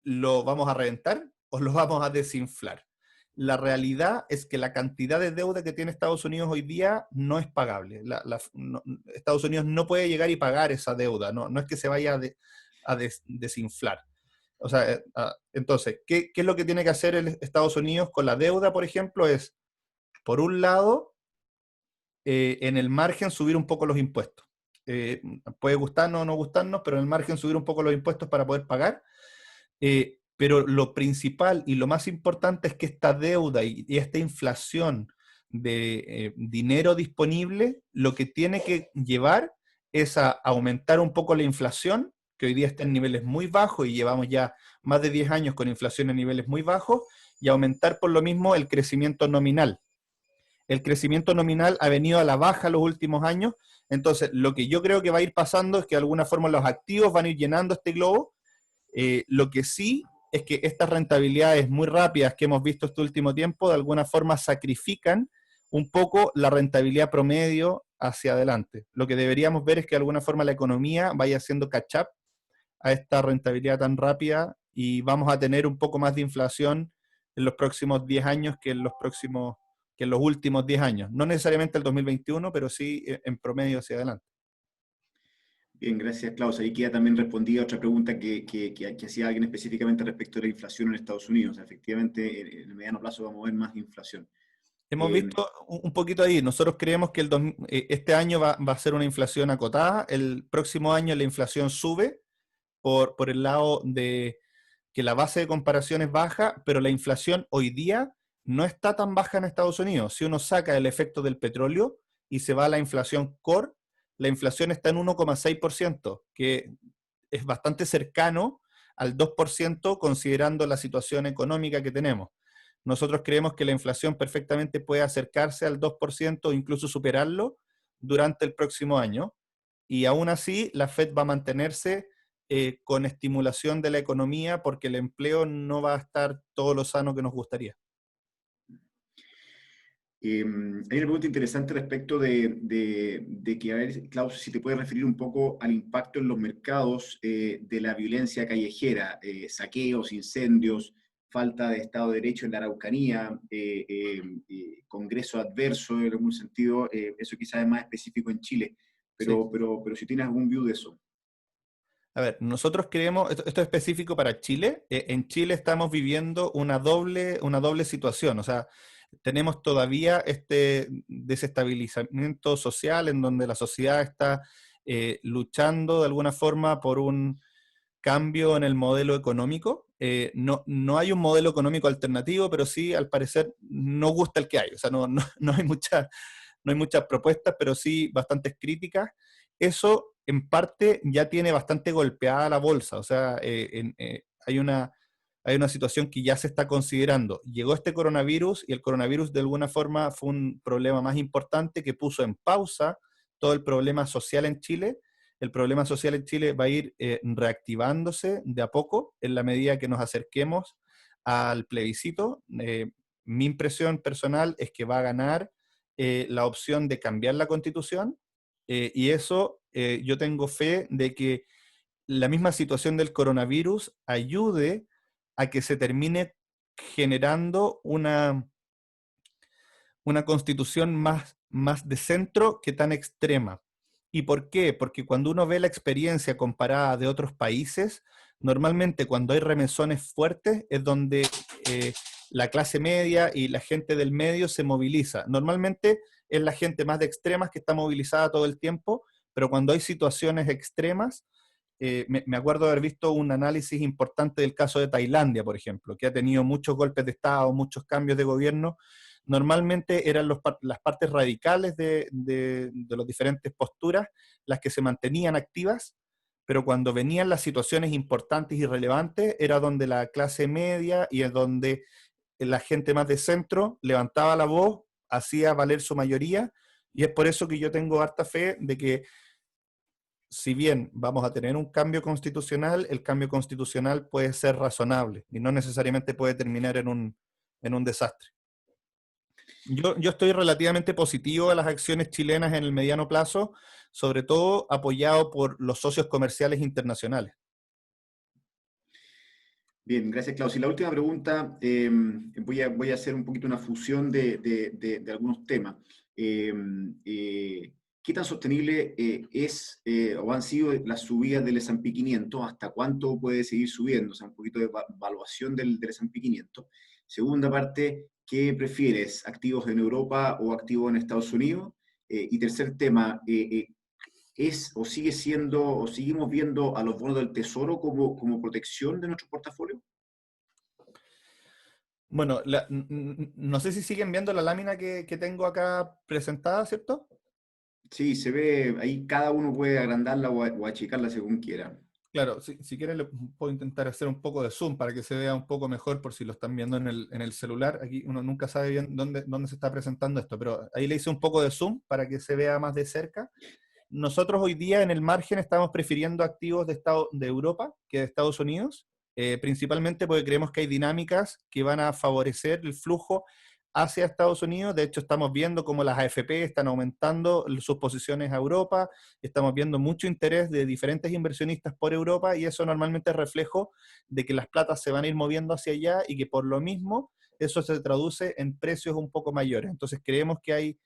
lo vamos a reventar o lo vamos a desinflar? La realidad es que la cantidad de deuda que tiene Estados Unidos hoy día no es pagable. Estados Unidos no puede llegar y pagar esa deuda, no es que se vaya a desinflar. O sea, entonces, ¿qué es lo que tiene que hacer Estados Unidos con la deuda, por ejemplo? Es, por un lado, en el margen subir un poco los impuestos. Puede gustarnos o no gustarnos, pero en el margen subir un poco los impuestos para poder pagar. Pero lo principal y lo más importante es que esta deuda y esta inflación de dinero disponible, lo que tiene que llevar es a aumentar un poco la inflación, que hoy día está en niveles muy bajos y llevamos ya más de 10 años con inflación en niveles muy bajos, y aumentar por lo mismo el crecimiento nominal. El crecimiento nominal ha venido a la baja los últimos años, entonces lo que yo creo que va a ir pasando es que de alguna forma los activos van a ir llenando este globo. Lo que sí es que estas rentabilidades muy rápidas que hemos visto este último tiempo, de alguna forma sacrifican un poco la rentabilidad promedio hacia adelante. Lo que deberíamos ver es que de alguna forma la economía vaya haciendo catch-up a esta rentabilidad tan rápida y vamos a tener un poco más de inflación en los próximos 10 años que en los últimos 10 años. No necesariamente el 2021, pero sí en promedio hacia adelante. Bien, gracias, Klaus. Ahí queda también respondida otra pregunta que hacía alguien específicamente respecto de la inflación en Estados Unidos. Efectivamente, en el mediano plazo vamos a ver más inflación. Hemos Eh, visto un poquito ahí. Nosotros creemos que este año va a ser una inflación acotada. El próximo año la inflación sube por el lado de que la base de comparación es baja, pero la inflación hoy día no está tan baja en Estados Unidos. Si uno saca el efecto del petróleo y se va a la inflación core, la inflación está en 1,6%, que es bastante cercano al 2% considerando la situación económica que tenemos. Nosotros creemos que la inflación perfectamente puede acercarse al 2% o incluso superarlo durante el próximo año. Y aún así, la Fed va a mantenerse con estimulación de la economía porque el empleo no va a estar todo lo sano que nos gustaría. hay una pregunta interesante respecto de que, a ver, Klaus, si te puedes referir un poco al impacto en los mercados de la violencia callejera, saqueos, incendios, falta de Estado de Derecho en la Araucanía, Congreso adverso en algún sentido, eso quizás es más específico en Chile, Sí. pero si tienes algún view de eso. A ver, nosotros creemos, esto es específico para Chile. En Chile estamos viviendo una doble situación. O sea, tenemos todavía este desestabilizamiento social en donde la sociedad está luchando de alguna forma por un cambio en el modelo económico. No hay un modelo económico alternativo, pero sí, al parecer, no gusta el que hay. O sea, no hay muchas propuestas, pero sí bastantes críticas. Eso en parte ya tiene bastante golpeada la bolsa, o sea, hay una situación que ya se está considerando. Llegó este coronavirus y el coronavirus de alguna forma fue un problema más importante que puso en pausa todo el problema social en Chile. El problema social en Chile va a ir reactivándose de a poco en la medida que nos acerquemos al plebiscito. Mi impresión personal es que va a ganar la opción de cambiar la constitución y eso yo tengo fe de que la misma situación del coronavirus ayude a que se termine generando una constitución más de centro que tan extrema. ¿Y por qué? Porque cuando uno ve la experiencia comparada de otros países, normalmente cuando hay remesones fuertes es donde la clase media y la gente del medio se moviliza. Normalmente es la gente más de extremas que está movilizada todo el tiempo, pero cuando hay situaciones extremas, me acuerdo de haber visto un análisis importante del caso de Tailandia, por ejemplo, que ha tenido muchos golpes de Estado, muchos cambios de gobierno. Normalmente eran las partes radicales de las diferentes posturas las que se mantenían activas, pero cuando venían las situaciones importantes y relevantes, era donde la clase media y es donde la gente más de centro levantaba la voz, hacía valer su mayoría, y es por eso que yo tengo harta fe de que si bien vamos a tener un cambio constitucional, el cambio constitucional puede ser razonable y no necesariamente puede terminar en un desastre. Yo estoy relativamente positivo a las acciones chilenas en el mediano plazo, sobre todo apoyado por los socios comerciales internacionales. Bien, gracias, Klaus. Y la última pregunta, voy a hacer un poquito una fusión de algunos temas. Eh, ¿Qué tan sostenible es o han sido las subidas del S&P 500? ¿Hasta cuánto puede seguir subiendo? O sea, un poquito de evaluación del S&P 500. Segunda parte, ¿qué prefieres? ¿Activos en Europa o activos en Estados Unidos? Y tercer tema, ¿es o sigue siendo o seguimos viendo a los bonos del Tesoro como protección de nuestro portafolio? Bueno, no sé si siguen viendo la lámina que tengo acá presentada, ¿cierto? Sí, se ve ahí, cada uno puede agrandarla o achicarla según quiera. Claro, si quieren le puedo intentar hacer un poco de zoom para que se vea un poco mejor por si lo están viendo en el celular. Aquí uno nunca sabe bien dónde se está presentando esto, pero ahí le hice un poco de zoom para que se vea más de cerca. Nosotros hoy día en el margen estamos prefiriendo activos de Europa que de Estados Unidos, principalmente porque creemos que hay dinámicas que van a favorecer el flujo hacia Estados Unidos. De hecho, estamos viendo cómo las AFP están aumentando sus posiciones a Europa, estamos viendo mucho interés de diferentes inversionistas por Europa y eso normalmente es reflejo de que las platas se van a ir moviendo hacia allá y que por lo mismo eso se traduce en precios un poco mayores. Entonces creemos que hay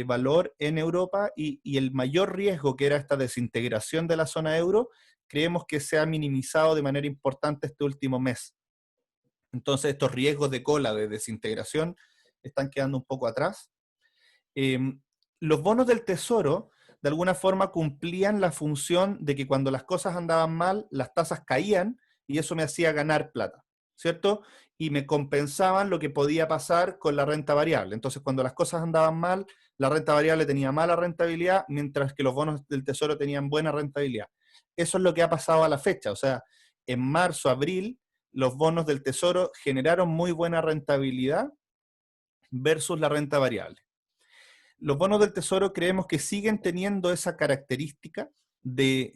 valor en Europa y el mayor riesgo que era esta desintegración de la zona euro, creemos que se ha minimizado de manera importante este último mes. Entonces estos riesgos de cola, de desintegración, están quedando un poco atrás. Eh, los bonos del Tesoro, de alguna forma, cumplían la función de que cuando las cosas andaban mal, las tasas caían y eso me hacía ganar plata, ¿cierto? Y me compensaban lo que podía pasar con la renta variable. Entonces, cuando las cosas andaban mal, la renta variable tenía mala rentabilidad, mientras que los bonos del Tesoro tenían buena rentabilidad. Eso es lo que ha pasado a la fecha. O sea, en marzo, abril, los bonos del Tesoro generaron muy buena rentabilidad versus la renta variable. Los bonos del Tesoro creemos que siguen teniendo esa característica de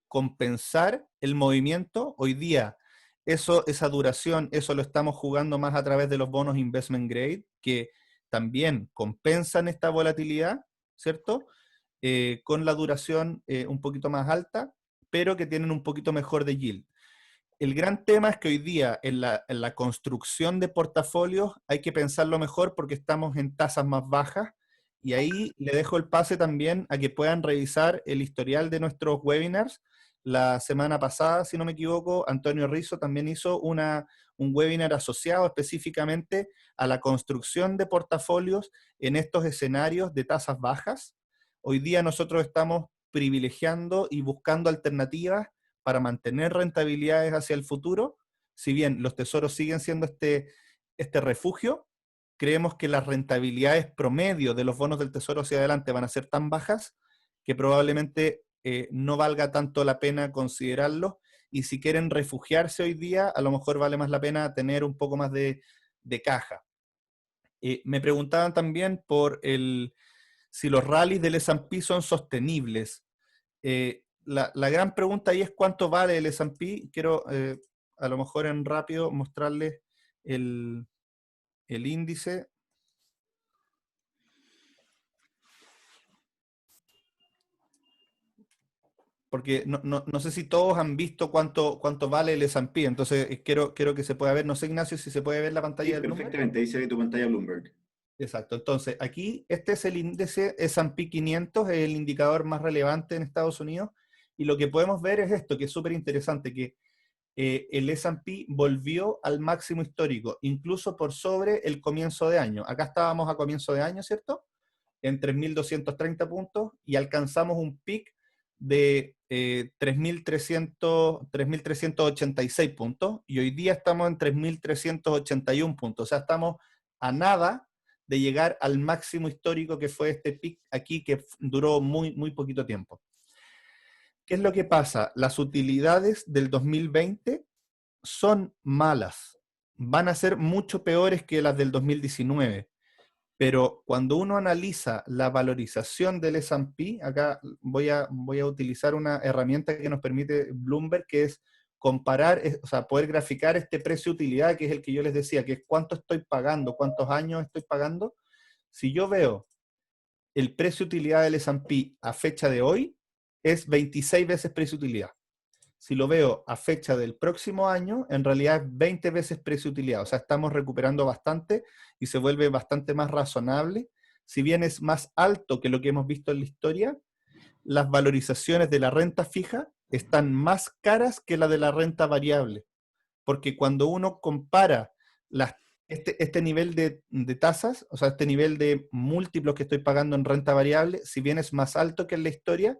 compensar el movimiento. Hoy día, esa duración, eso lo estamos jugando más a través de los bonos investment grade, que también compensan esta volatilidad, ¿cierto? Con la duración un poquito más alta, pero que tienen un poquito mejor de yield. El gran tema es que hoy día en la construcción de portafolios hay que pensarlo mejor porque estamos en tasas más bajas y ahí le dejo el pase también a que puedan revisar el historial de nuestros webinars. La semana pasada, si no me equivoco, Antonio Rizzo también hizo un webinar asociado específicamente a la construcción de portafolios en estos escenarios de tasas bajas. Hoy día nosotros estamos privilegiando y buscando alternativas para mantener rentabilidades hacia el futuro. Si bien los tesoros siguen siendo este refugio, creemos que las rentabilidades promedio de los bonos del tesoro hacia adelante van a ser tan bajas que probablemente no valga tanto la pena considerarlos. Y si quieren refugiarse hoy día, a lo mejor vale más la pena tener un poco más de caja. Me preguntaban también por si los rallies del S&P son sostenibles. La gran pregunta ahí es cuánto vale el S&P. Quiero a lo mejor en rápido mostrarles el, el índice. Porque no sé si todos han visto cuánto vale el S&P, entonces quiero que se pueda ver. No sé, Ignacio, si se puede ver la Sí, pantalla de Bloomberg. perfectamente, ahí se ve tu pantalla Bloomberg. Exacto, entonces aquí este es el índice S&P 500, es el indicador más relevante en Estados Unidos, y lo que podemos ver es esto, que es súper interesante, que el S&P volvió al máximo histórico, incluso por sobre el comienzo de año. Acá estábamos a comienzo de año, ¿cierto? En 3.230 puntos y alcanzamos un pic de 3.386 puntos y hoy día estamos en 3.381 puntos. O sea, estamos a nada de llegar al máximo histórico que fue este pic aquí que duró muy, muy poquito tiempo. ¿Qué es lo que pasa? Las utilidades del 2020 son malas. Van a ser mucho peores que las del 2019. Pero cuando uno analiza la valorización del S&P, acá voy a utilizar una herramienta que nos permite Bloomberg, que es comparar, o sea, poder graficar este precio-utilidad, que es el que yo les decía, que es cuánto estoy pagando, cuántos años estoy pagando. Si yo veo el precio-utilidad del S&P a fecha de hoy, es 26 veces precio-utilidad. Si lo veo a fecha del próximo año, en realidad es 20 veces precio-utilidad. O sea, estamos recuperando bastante y se vuelve bastante más razonable. Si bien es más alto que lo que hemos visto en la historia, las valorizaciones de la renta fija están más caras que la de la renta variable. Porque cuando uno compara este nivel de tasas, o sea, este nivel de múltiplos que estoy pagando en renta variable, si bien es más alto que en la historia,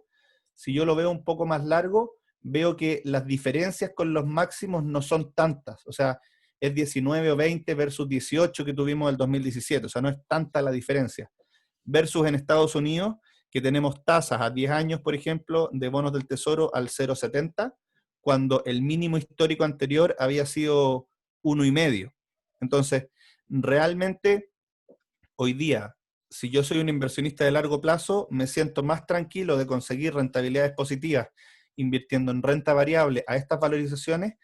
si yo lo veo un poco más largo, veo que las diferencias con los máximos no son tantas. O sea, es 19 o 20 versus 18 que tuvimos en el 2017. O sea, no es tanta la diferencia. Versus en Estados Unidos, que tenemos tasas a 10 años, por ejemplo, de bonos del Tesoro al 0,70, cuando el mínimo histórico anterior había sido 1,5. Entonces, realmente, hoy día, si yo soy un inversionista de largo plazo, me siento más tranquilo de conseguir rentabilidades positivas invirtiendo en renta variable a estas valorizaciones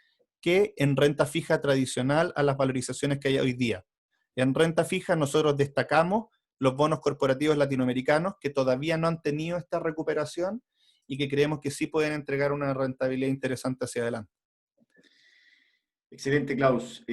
que en renta fija tradicional a las valorizaciones que hay hoy día. En renta fija nosotros destacamos los bonos corporativos latinoamericanos que todavía no han tenido esta recuperación y que creemos que sí pueden entregar una rentabilidad interesante hacia adelante. Excelente, Klaus.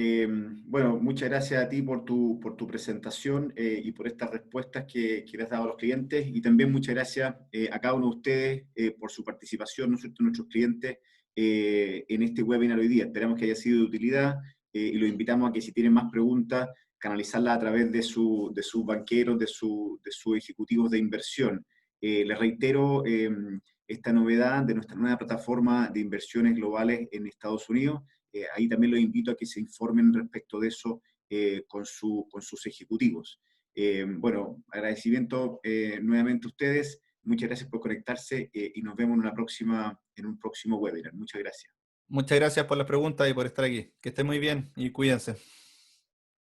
Bueno, muchas gracias a ti por tu presentación y por estas respuestas que le has dado a los clientes. Y también muchas gracias a cada uno de ustedes por su participación, ¿no es cierto?, nuestros clientes en este webinar hoy día. Esperamos que haya sido de utilidad y los invitamos a que si tienen más preguntas, canalizarlas a través de sus banqueros, de sus ejecutivos de inversión. Les reitero esta novedad de nuestra nueva plataforma de inversiones globales en Estados Unidos. Ahí también los invito a que se informen respecto de eso con sus ejecutivos. Bueno, agradecimiento nuevamente a ustedes. Muchas gracias por conectarse y nos vemos en un próximo webinar. Muchas gracias. Muchas gracias por las preguntas y por estar aquí. Que estén muy bien y cuídense.